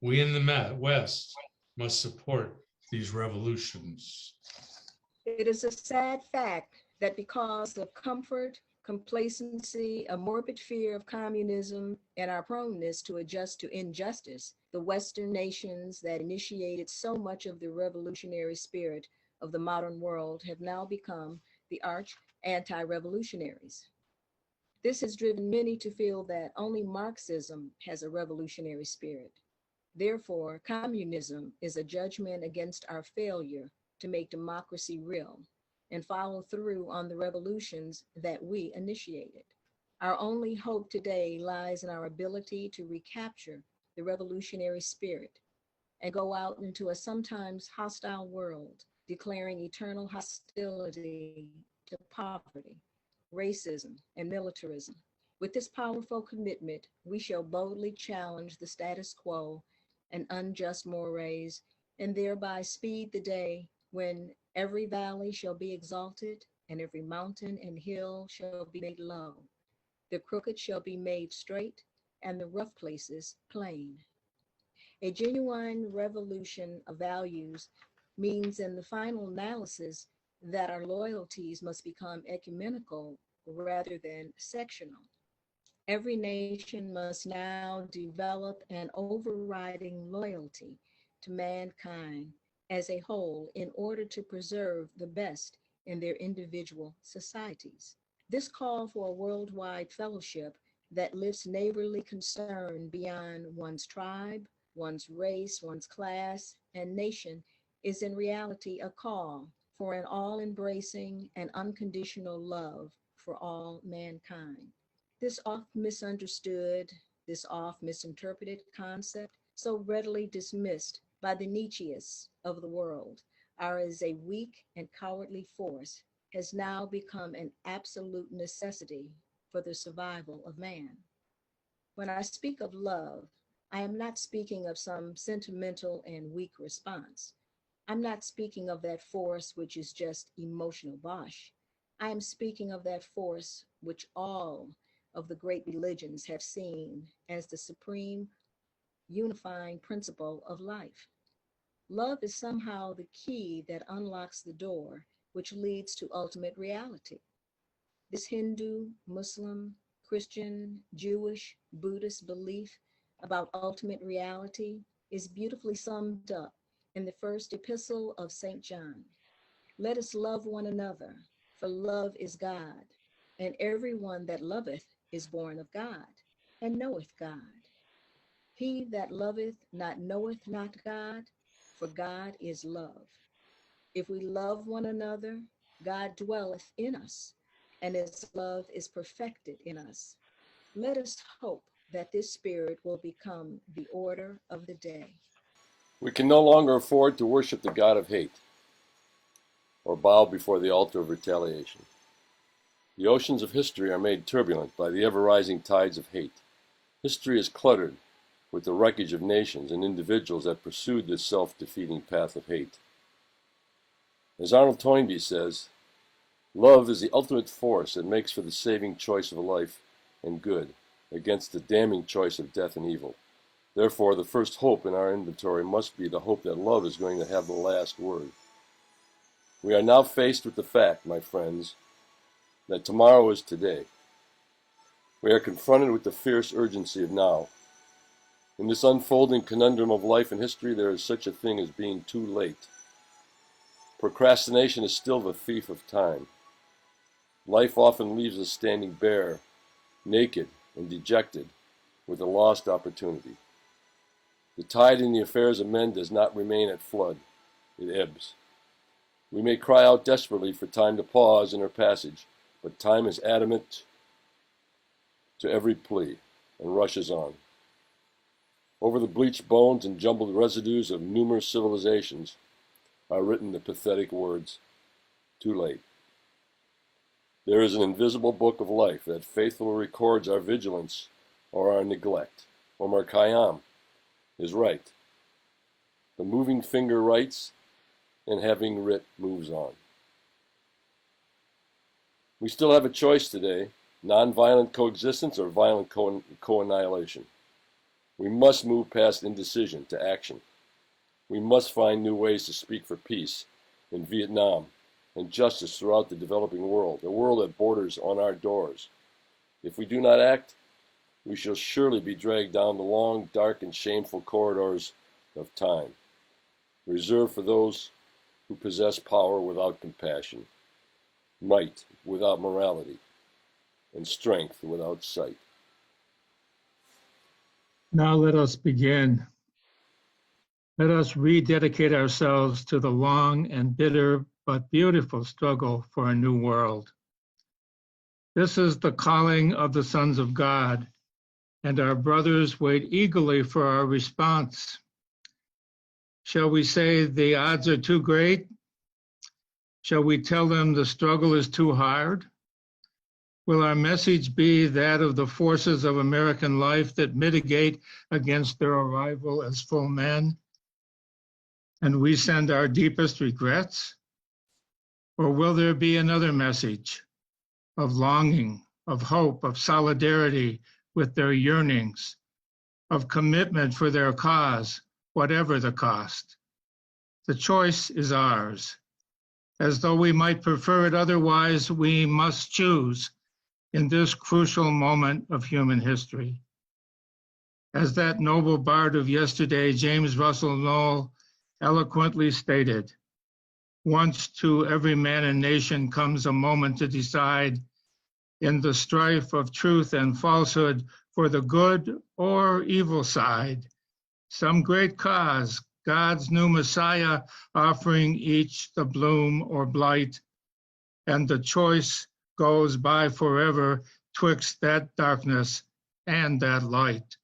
We in the West must support these revolutions. It is a sad fact that because of comfort, complacency, a morbid fear of communism, and our proneness to adjust to injustice, the Western nations that initiated so much of the revolutionary spirit of the modern world have now become the arch anti-revolutionaries. This has driven many to feel that only Marxism has a revolutionary spirit. Therefore, communism is a judgment against our failure to make democracy real and follow through on the revolutions that we initiated. Our only hope today lies in our ability to recapture the revolutionary spirit and go out into a sometimes hostile world, declaring eternal hostility to poverty, racism, and militarism. With this powerful commitment, we shall boldly challenge the status quo and unjust mores, and thereby speed the day when every valley shall be exalted, and every mountain and hill shall be made low. The crooked shall be made straight, and the rough places plain. A genuine revolution of values means, in the final analysis, that our loyalties must become ecumenical rather than sectional. Every nation must now develop an overriding loyalty to mankind as a whole in order to preserve the best in their individual societies. This call for a worldwide fellowship that lifts neighborly concern beyond one's tribe, one's race, one's class, and nation is in reality a call for an all-embracing and unconditional love for all mankind. This oft misunderstood, this oft misinterpreted concept, so readily dismissed by the Nietzscheists of the world, are as a weak and cowardly force, has now become an absolute necessity for the survival of man. When I speak of love, I am not speaking of some sentimental and weak response. I'm not speaking of that force which is just emotional bosh. I am speaking of that force which all of the great religions have seen as the supreme unifying principle of life. Love is somehow the key that unlocks the door which leads to ultimate reality. This Hindu, Muslim, Christian, Jewish, Buddhist belief about ultimate reality is beautifully summed up in the first epistle of St. John. Let us love one another, for love is God, and everyone that loveth is born of God, and knoweth God. He that loveth not knoweth not God, for God is love. If we love one another, God dwelleth in us, and his love is perfected in us. Let us hope that this spirit will become the order of the day. We can no longer afford to worship the God of hate or bow before the altar of retaliation. The oceans of history are made turbulent by the ever-rising tides of hate. History is cluttered with the wreckage of nations and individuals that pursued this self-defeating path of hate. As Arnold Toynbee says, love is the ultimate force that makes for the saving choice of life and good against the damning choice of death and evil. Therefore, the first hope in our inventory must be the hope that love is going to have the last word. We are now faced with the fact, my friends, that tomorrow is today. We are confronted with the fierce urgency of now. In this unfolding conundrum of life and history, there is such a thing as being too late. Procrastination is still the thief of time. Life often leaves us standing bare, naked, and dejected with a lost opportunity. The tide in the affairs of men does not remain at flood. It ebbs. We may cry out desperately for time to pause in her passage, but time is adamant to every plea and rushes on. Over the bleached bones and jumbled residues of numerous civilizations are written the pathetic words, too late. There is an invisible book of life that faithfully records our vigilance or our neglect. Omar Khayyam is right. The moving finger writes, and having writ moves on. We still have a choice today, nonviolent coexistence or violent co-annihilation. We must move past indecision to action. We must find new ways to speak for peace in Vietnam, and justice throughout the developing world, a world that borders on our doors. If we do not act, we shall surely be dragged down the long, dark, and shameful corridors of time, reserved for those who possess power without compassion, might without morality, and strength without sight. Now let us begin. Let us rededicate ourselves to the long and bitter but beautiful struggle for a new world. This is the calling of the sons of God, and our brothers wait eagerly for our response. Shall we say the odds are too great? Shall we tell them the struggle is too hard? Will our message be that of the forces of American life that mitigate against their arrival as full men? And we send our deepest regrets? Or will there be another message of longing, of hope, of solidarity with their yearnings, of commitment for their cause, whatever the cost? The choice is ours. As though we might prefer it otherwise, we must choose in this crucial moment of human history. As that noble bard of yesterday, James Russell Lowell, eloquently stated, once to every man and nation comes a moment to decide in the strife of truth and falsehood for the good or evil side, some great cause, God's new Messiah offering each the bloom or blight, and the choice goes by forever twixt that darkness and that light.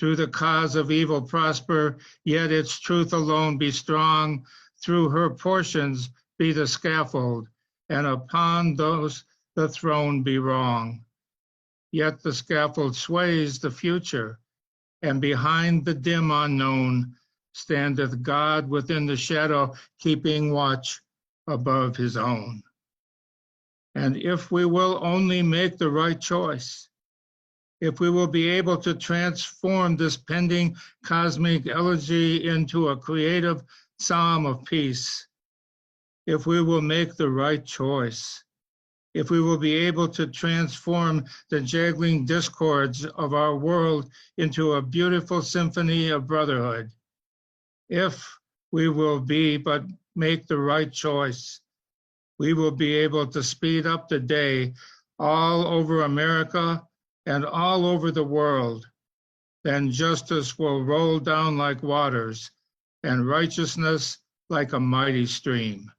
Through the cause of evil prosper, yet its truth alone be strong. Through her portions be the scaffold, and upon those the throne be wrong. Yet the scaffold sways the future, and behind the dim unknown standeth God within the shadow, keeping watch above his own. And if we will only make the right choice, if we will be able to transform this pending cosmic elegy into a creative psalm of peace, if we will make the right choice, if we will be able to transform the jaggling discords of our world into a beautiful symphony of brotherhood, if we will but make the right choice, we will be able to speed up the day all over America and all over the world. Then justice will roll down like waters and righteousness like a mighty stream.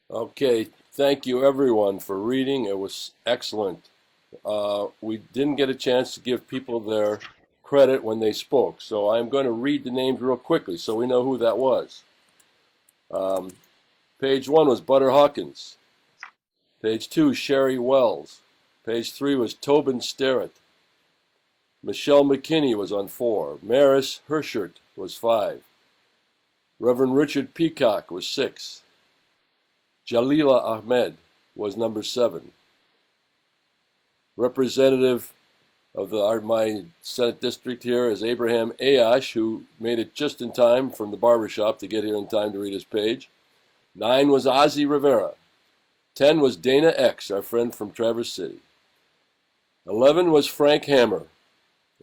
Okay, thank you everyone for reading. It was excellent. We didn't get a chance to give people their credit when they spoke, so I'm going to read the names real quickly so we know who that was. Page 1 was Butter Hawkins. Page 2, Sherry Wells. Page 3 was Tobin Sterrett. Michelle McKinney was on 4. Maris Herschert was 5. Reverend Richard Peacock was 6. Jalila Ahmed was number 7. Representative of my Senate district here is Abraham Ayash, who made it just in time from the barbershop to get here in time to read his page. 9 was Ozzie Rivera. 10 was Dana X, our friend from Traverse City. 11 was Frank Hammer,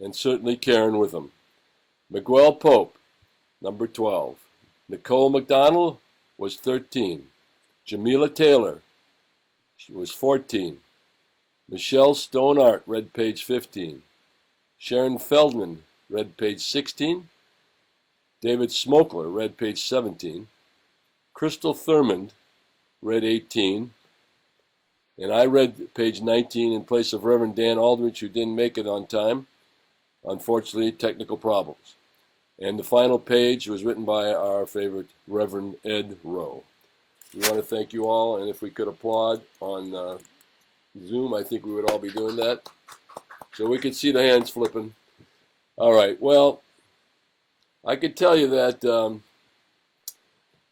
and certainly Karen with him. Miguel Pope, number 12. Nicole McDonald was 13. Jamila Taylor, she was 14. Michelle Stoneart read page 15. Sharon Feldman read page 16. David Smokler read page 17. Crystal Thurmond read 18. And I read page 19 in place of Reverend Dan Aldrich, who didn't make it on time. Unfortunately, technical problems. And the final page was written by our favorite Reverend Ed Rowe. We want to thank you all, and if we could applaud on Zoom, I think we would all be doing that. So we could see the hands flipping. All right, well, I could tell you that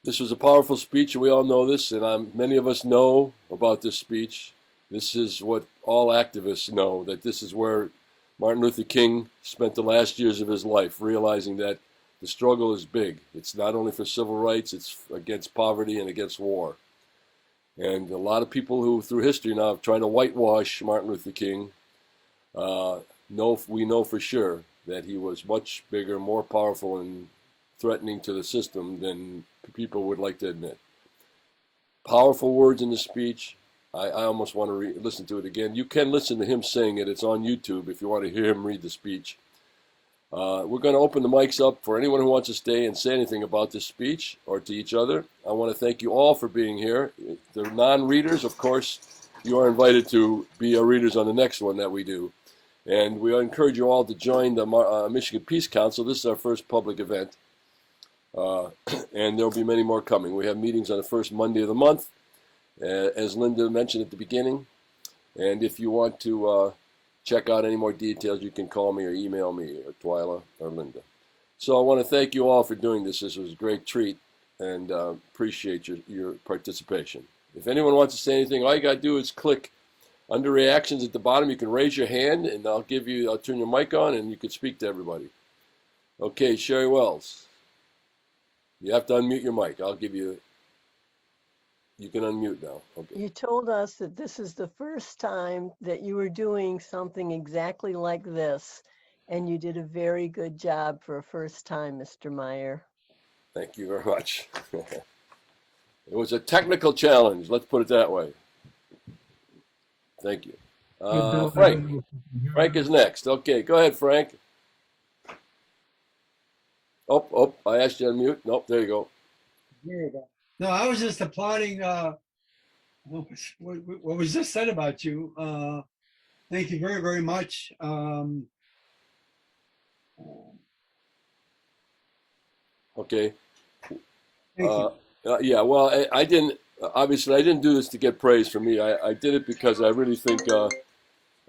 this was a powerful speech, and we all know this, and many of us know about this speech. This is what all activists know, that this is where Martin Luther King spent the last years of his life, realizing that the struggle is big. It's not only for civil rights, it's against poverty and against war. And a lot of people who, through history now, are trying to whitewash Martin Luther King, we know for sure that he was much bigger, more powerful, and threatening to the system than people would like to admit. Powerful words in the speech. I almost want to listen to it again. You can listen to him saying it. It's on YouTube if you want to hear him read the speech. We're going to open the mics up for anyone who wants to stay and say anything about this speech or to each other. I want to thank you all for being here. The non-readers, of course, you are invited to be our readers on the next one that we do. And we encourage you all to join the Michigan Peace Council. This is our first public event. And there'll be many more coming. We have meetings on the first Monday of the month, as Linda mentioned at the beginning. And if you want to check out any more details, you can call me or email me, or Twyla or Linda. So I want to thank you all for doing this. This was a great treat, and appreciate your participation. If anyone wants to say anything, all you got to do is click under reactions at the bottom. You can raise your hand, and I'll turn your mic on, and you can speak to everybody. Okay, Sherry Wells. You have to unmute your mic. You can unmute now. Okay. You told us that this is the first time that you were doing something exactly like this, and you did a very good job for a first time, Mr. Meyer. Thank you very much. It was a technical challenge, let's put it that way. Thank you. Frank. Frank is next. Okay, go ahead, Frank. Oh, I asked you to unmute. Nope, there you go. There you go. No, I was just applauding what was just said about you. Thank you very, very much. Okay. Thank you. Yeah, well, I didn't do this to get praise from me. I did it because I really think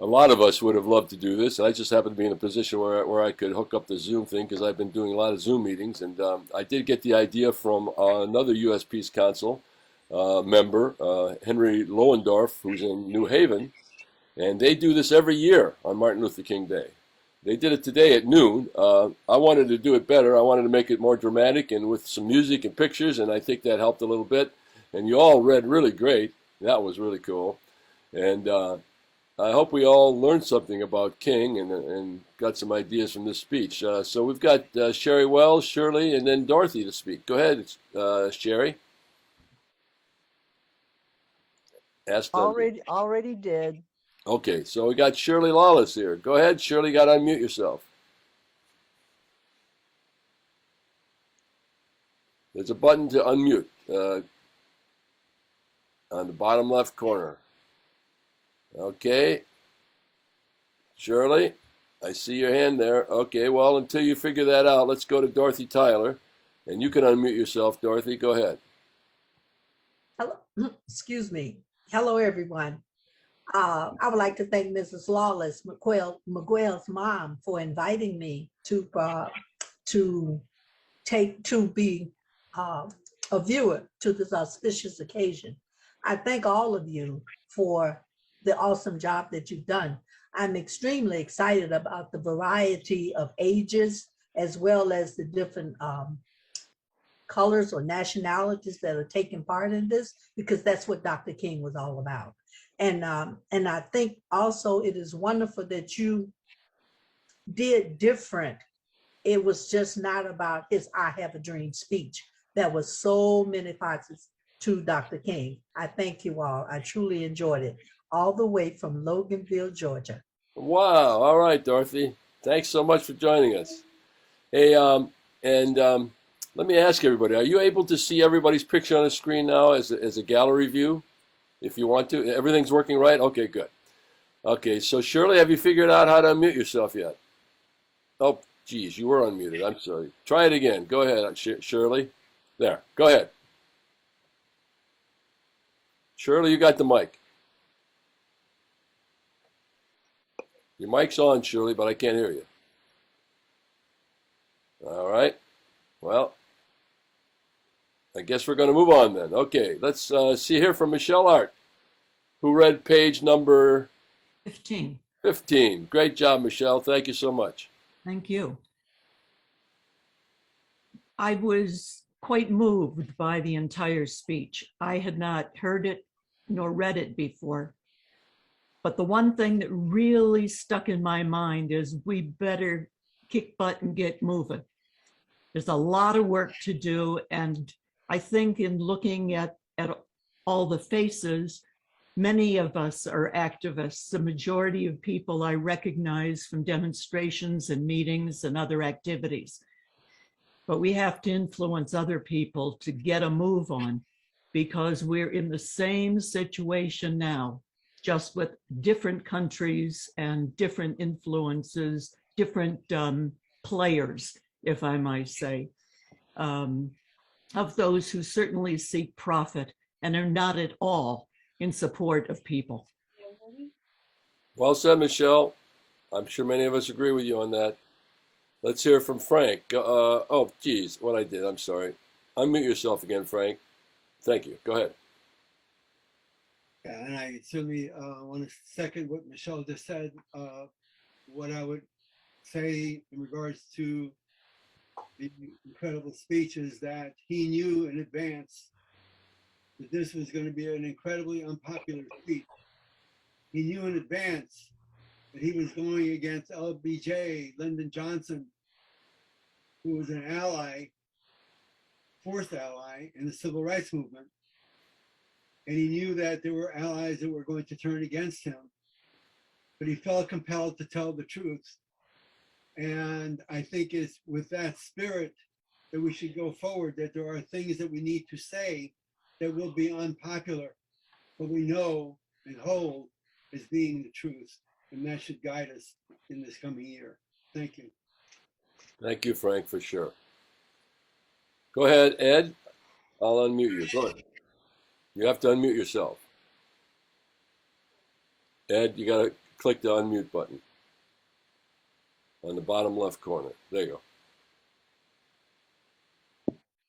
a lot of us would have loved to do this. I just happened to be in a position where I could hook up the Zoom thing because I've been doing a lot of Zoom meetings. And I did get the idea from another U.S. Peace Council member, Henry Lohendorf, who's in New Haven. And they do this every year on Martin Luther King Day. They did it today at noon. I wanted to do it better. I wanted to make it more dramatic and with some music and pictures, and I think that helped a little bit. And you all read really great. That was really cool. And I hope we all learned something about King and got some ideas from this speech. So we've got Sherry Wells, Shirley, and then Dorothy to speak. Go ahead, Sherry. Already did. Okay, so we got Shirley Lawless here. Go ahead, Shirley, you got to unmute yourself. There's a button to unmute on the bottom left corner. Okay. Shirley, I see your hand there. Okay, well, until you figure that out, let's go to Dorothy Tyler. And you can unmute yourself, Dorothy. Go ahead. Hello, excuse me. Hello, everyone. I would like to thank Mrs. Lawless, Miguel's mom, for inviting me to be a viewer to this auspicious occasion. I thank all of you for the awesome job that you've done. I'm extremely excited about the variety of ages as well as the different colors or nationalities that are taking part in this, because that's what Dr. King was all about. And I think also it is wonderful that you did different. It was just not about his I Have a Dream speech. There was so many parts to Dr. King. I thank you all. I truly enjoyed it. All the way from Loganville, Georgia. Wow. All right, Dorothy. Thanks so much for joining us. Hey, let me ask everybody, are you able to see everybody's picture on the screen now as a gallery view? If you want to. Everything's working right? Okay, good. Okay, so Shirley, have you figured out how to unmute yourself yet? Oh, geez, you were unmuted. I'm sorry. Try it again. Go ahead, Shirley. There. Go ahead. Shirley, you got the mic. Your mic's on, Shirley, but I can't hear you. All right. Well, I guess we're going to move on then. Okay, let's see here from Michelle Art, who read page number 15. 15. Great job, Michelle. Thank you so much. Thank you. I was quite moved by the entire speech. I had not heard it nor read it before. But the one thing that really stuck in my mind is we better kick butt and get moving. There's a lot of work to do. And I think in looking at all the faces, many of us are activists. The majority of people I recognize from demonstrations and meetings and other activities. But we have to influence other people to get a move on, because we're in the same situation now, just with different countries and different influences, different players, if I might say, of those who certainly seek profit and are not at all in support of people. Well said, Michelle. I'm sure many of us agree with you on that. Let's hear from Frank. Oh, geez, what I did. I'm sorry. Unmute yourself again, Frank. Thank you. Go ahead. Yeah, and I certainly want to second what Michelle just said. What I would say in regards to the incredible speech is that he knew in advance that this was going to be an incredibly unpopular speech. He knew in advance that he was going against LBJ, Lyndon Johnson, who was an ally, fourth ally in the civil rights movement. And he knew that there were allies that were going to turn against him, but he felt compelled to tell the truth. And I think it's with that spirit that we should go forward, that there are things that we need to say that will be unpopular, but we know and hold as being the truth. And that should guide us in this coming year. Thank you. Thank you, Frank, for sure. Go ahead, Ed. I'll unmute you. Go ahead. You have to unmute yourself. Ed, you got to click the unmute button on the bottom left corner. There you go.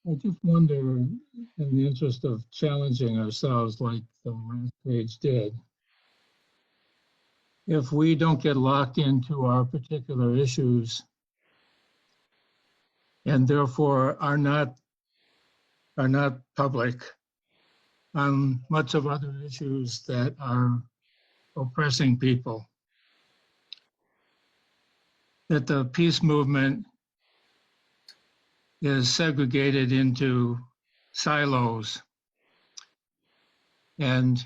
I just wonder, in the interest of challenging ourselves like the last page did, if we don't get locked into our particular issues and therefore are not public on much of other issues that are oppressing people, that the peace movement is segregated into silos. And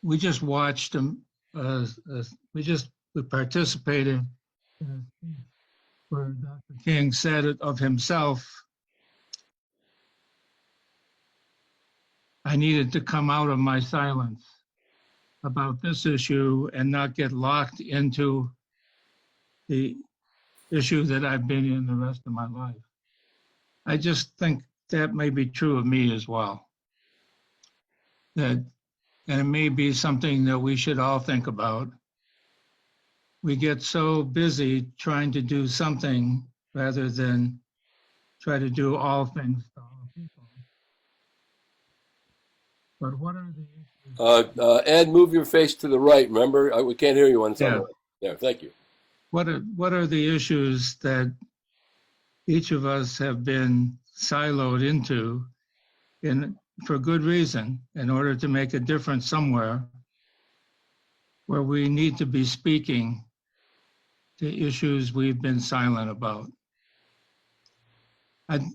we just watched them, we participated where Dr. King said it of himself, I needed to come out of my silence about this issue and not get locked into the issue that I've been in the rest of my life. I just think that may be true of me as well. And it may be something that we should all think about. We get so busy trying to do something rather than try to do all things to all people. But what are the issues? Ed, move your face to the right. Remember, we can't hear you on Yeah. time. There, thank you. What are the issues that each of us have been siloed into for good reason, in order to make a difference somewhere where we need to be speaking to issues we've been silent about?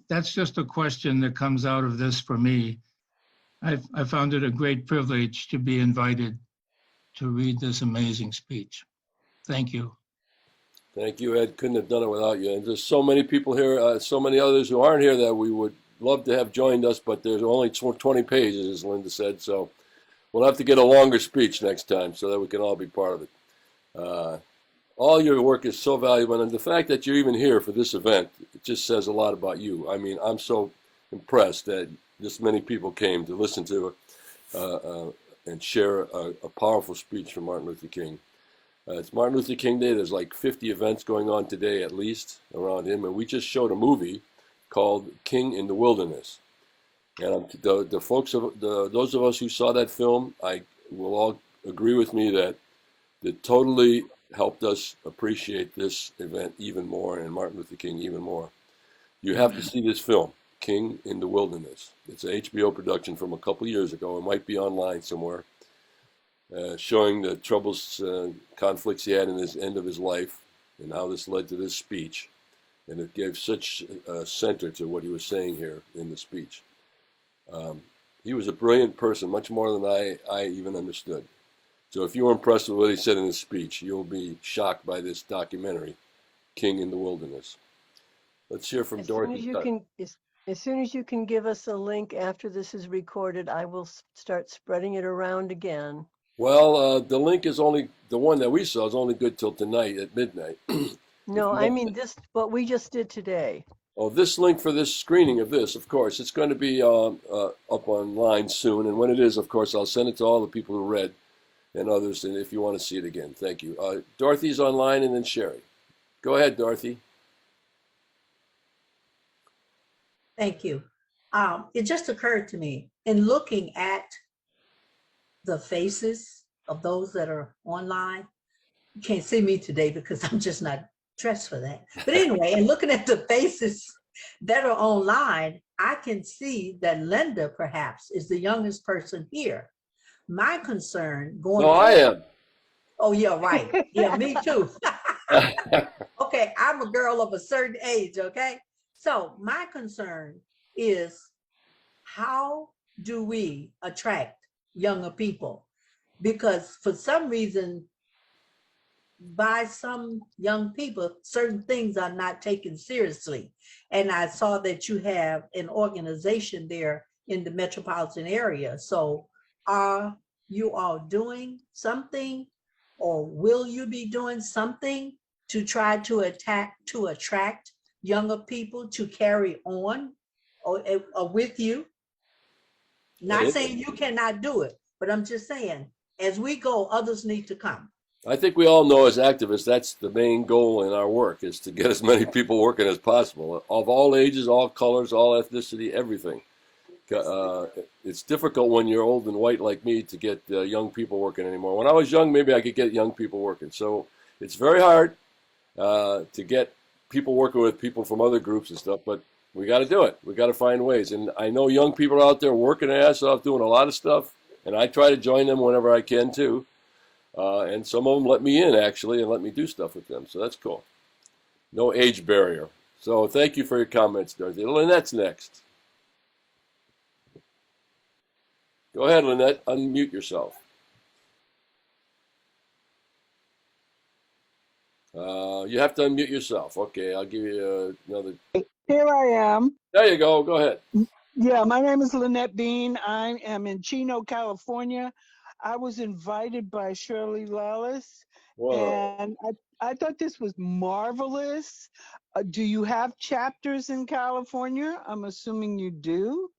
That's just a question that comes out of this for me. I found it a great privilege to be invited to read this amazing speech. Thank you. Thank you, Ed. Couldn't have done it without you. And there's so many people here, so many others who aren't here that we would love to have joined us, but there's only 20 pages, as Linda said, so we'll have to get a longer speech next time so that we can all be part of it. All your work is so valuable, and the fact that you're even here for this event, it just says a lot about you. I mean, I'm so impressed that this many people came to listen to and share a powerful speech from Martin Luther King. It's Martin Luther King Day. There's like 50 events going on today, at least, around him, and we just showed a movie called King in the Wilderness. And the folks, those of us who saw that film, I will all agree with me that the totally helped us appreciate this event even more and Martin Luther King even more. You have to see this film, King in the Wilderness. It's an HBO production from a couple years ago. It might be online somewhere, showing the troubles, conflicts he had in his end of his life and how this led to this speech. And it gave such center to what he was saying here in the speech. He was a brilliant person, much more than I even understood. So if you were impressed with what he said in his speech, you'll be shocked by this documentary, King in the Wilderness. Let's hear from Dorothy. As soon as you can give us a link after this is recorded, I will start spreading it around again. Well, the link is only, the one that we saw is only good till tonight at midnight. No, I mean this, what we just did today. Oh, this link for this screening of this, of course, it's going to be up online soon. And when it is, of course, I'll send it to all the people who read and others, and if you want to see it again. Thank you. Dorothy's online, and then Sherry. Go ahead, Dorothy. Thank you. It just occurred to me in looking at the faces of those that are online. You can't see me today because I'm just not dressed for that. But anyway, and looking at the faces that are online, I can see that Linda perhaps is the youngest person here. My concern going No, I am. Oh, yeah, right. Yeah, me too. Okay, I'm a girl of a certain age, okay? So my concern is how do we attract younger people? Because for some reason, by some young people, certain things are not taken seriously. And I saw that you have an organization there in the metropolitan area. So are you all doing something, or will you be doing something to try to attract younger people to carry on or with you? Not saying you cannot do it, but I'm just saying, as we go, others need to come. I think we all know as activists, that's the main goal in our work, is to get as many people working as possible, of all ages, all colors, all ethnicity, everything. It's difficult when you're old and white like me to get young people working anymore. When I was young, maybe I could get young people working. So it's very hard to get people working with people from other groups and stuff, but we got to do it. We got to find ways. And I know young people out there working their ass off, doing a lot of stuff, and I try to join them whenever I can too. And some of them let me in, actually, and let me do stuff with them. So that's cool. No age barrier. So thank you for your comments, Dorothy. Lynette's next. Go ahead, Lynette. Unmute yourself. You have to unmute yourself. Okay, I'll give you another. Here I am. There you go. Go ahead. Yeah, my name is Lynette Bean. I am in Chino, California. I was invited by Shirley Lawless, and I thought this was marvelous. Do you have chapters in California? I'm assuming you do.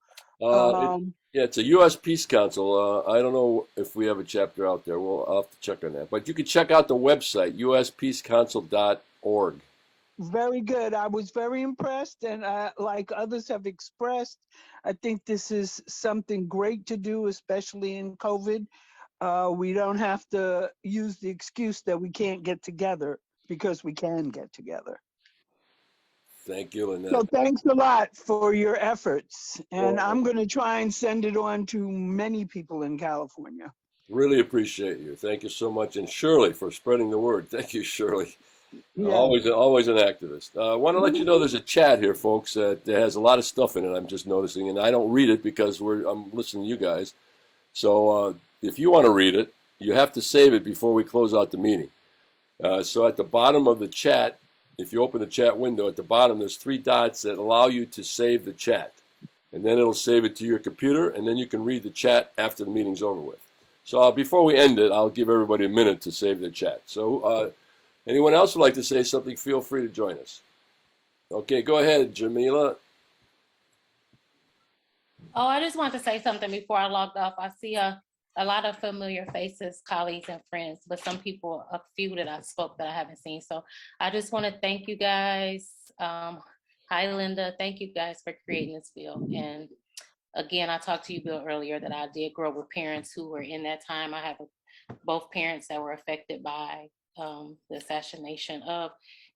Yeah, it's a U.S. Peace Council. I don't know if we have a chapter out there. I'll have to check on that. But you can check out the website, uspeacecouncil.org. Very good. I was very impressed, and like others have expressed, I think this is something great to do, especially in COVID. We don't have to use the excuse that we can't get together, because we can get together. Thank you, Lynette. So thanks a lot for your efforts. And I'm going to try and send it on to many people in California. Really appreciate you. Thank you so much. And Shirley for spreading the word. Thank you, Shirley. Yeah. Always an activist. I want to let you know there's a chat here, folks, that has a lot of stuff in it, I'm just noticing. And I don't read it because I'm listening to you guys. So if you want to read it, you have to save it before we close out the meeting. So at the bottom of the chat, if you open the chat window, at the bottom, there's 3 dots that allow you to save the chat. And then it'll save it to your computer, and then you can read the chat after the meeting's over with. So before we end it, I'll give everybody a minute to save their chat. So anyone else would like to say something, feel free to join us. Okay, go ahead, Jamila. Oh, I just wanted to say something before I logged off. I see a lot of familiar faces, colleagues and friends, but some people, a few that I spoke that I haven't seen. So I just want to thank you guys. Hi, Linda. Thank you guys for creating this bill. And again, I talked to you, Bill, earlier that I did grow with parents who were in that time. I have both parents that were affected by the assassination of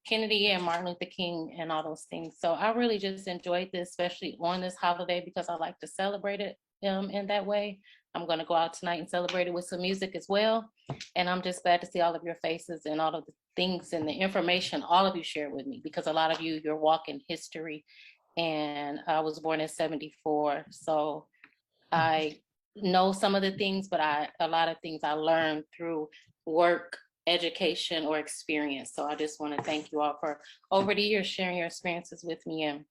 Kennedy and Martin Luther King and all those things. So I really just enjoyed this, especially on this holiday, because I like to celebrate it in that way. I'm going to go out tonight and celebrate it with some music as well. And I'm just glad to see all of your faces and all of the things and the information all of you share with me, because a lot of you, you're walking history. And I was born in 74. So I know some of the things, but a lot of things I learned through work, education, or experience. So I just want to thank you all for over the years sharing your experiences with me, and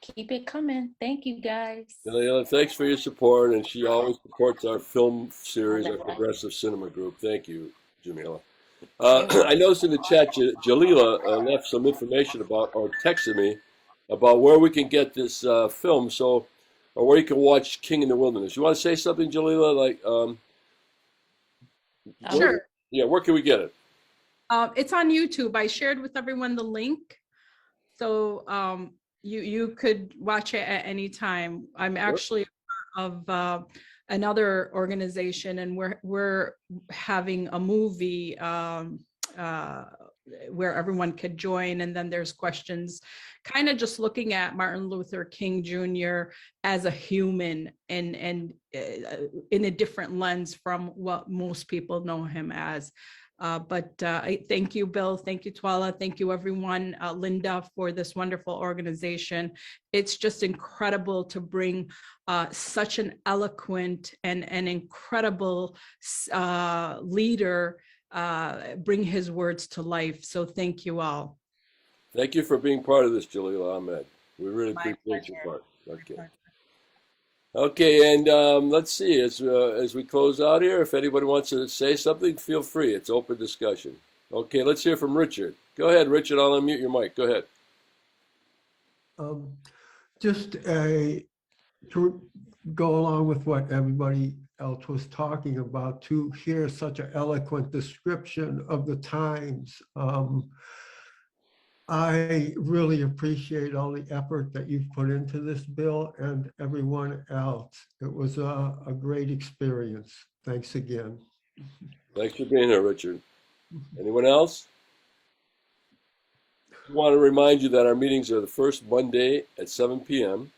keep it coming. Thank you, guys. Jamila, thanks for your support, and she always supports our film series, our Progressive Cinema Group. Thank you, Jamila. I noticed in the chat, Jalila left some information about, or texted me, about where we can get this film, so, or where you can watch King in the Wilderness. You want to say something, Jalila? Like, Sure. Yeah, where can we get it? It's on YouTube. I shared with everyone the link. So you could watch it at any time. I'm actually part of another organization, and we're having a movie where everyone could join, and then there's questions, kind of just looking at Martin Luther King Jr. as a human and in a different lens from what most people know him as. But I thank you, Bill. Thank you, Twala. Thank you, everyone. Linda, for this wonderful organization. It's just incredible to bring such an eloquent and an incredible leader, bring his words to life. So thank you all. Thank you for being part of this, Jalila Ahmed. We really appreciate your part. Okay. Okay, and let's see, as we close out here, if anybody wants to say something, feel free. It's open discussion. Okay, let's hear from Richard. Go ahead, Richard. I'll unmute your mic. Go ahead. Just to go along with what everybody else was talking about, to hear such an eloquent description of the times. I really appreciate all the effort that you've put into this, Bill, and everyone else. It was a great experience. Thanks again. Thanks for being here, Richard. Anyone else? I want to remind you that our meetings are the first Monday at 7 p.m.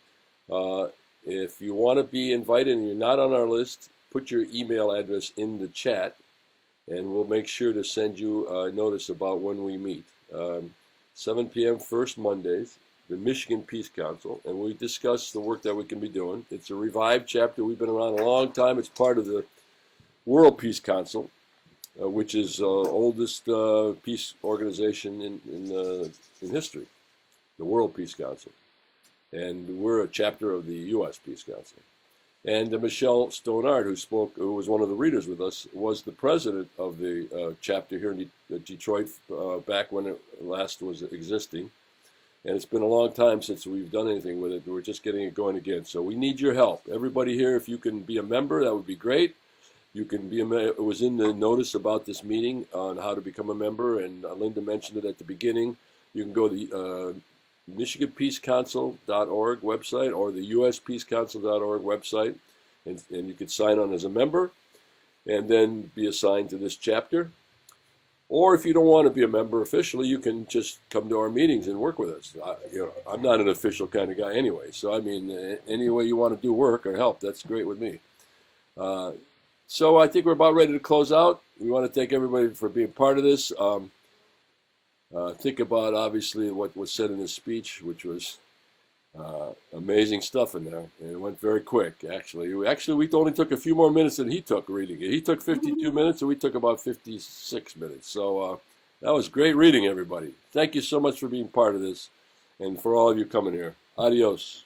If you want to be invited and you're not on our list, put your email address in the chat, and we'll make sure to send you a notice about when we meet. 7 p.m. first Mondays, the Michigan Peace Council, and we discuss the work that we can be doing. It's a revived chapter. We've been around a long time. It's part of the World Peace Council, which is the oldest peace organization in history, the World Peace Council. And we're a chapter of the U.S. Peace Council. And Michelle Stonard, who was one of the readers with us, was the president of the chapter here in Detroit back when it last was existing. And it's been a long time since we've done anything with it. We're just getting it going again. So we need your help. Everybody here, if you can be a member, that would be great. You can be it was in the notice about this meeting on how to become a member, and Linda mentioned it at the beginning. You can go to the MichiganPeaceCouncil.org website or the USPeaceCouncil.org website, and you could sign on as a member and then be assigned to this chapter. Or if you don't want to be a member officially, you can just come to our meetings and work with us. I'm not an official kind of guy anyway, so I mean, any way you want to do work or help, that's great with me. So I think we're about ready to close out. We want to thank everybody for being part of this. Think about, obviously, what was said in his speech, which was amazing stuff in there. And it went very quick, actually. Actually, we only took a few more minutes than he took reading it. He took 52 minutes, and we took about 56 minutes. So that was great reading, everybody. Thank you so much for being part of this and for all of you coming here. Adios.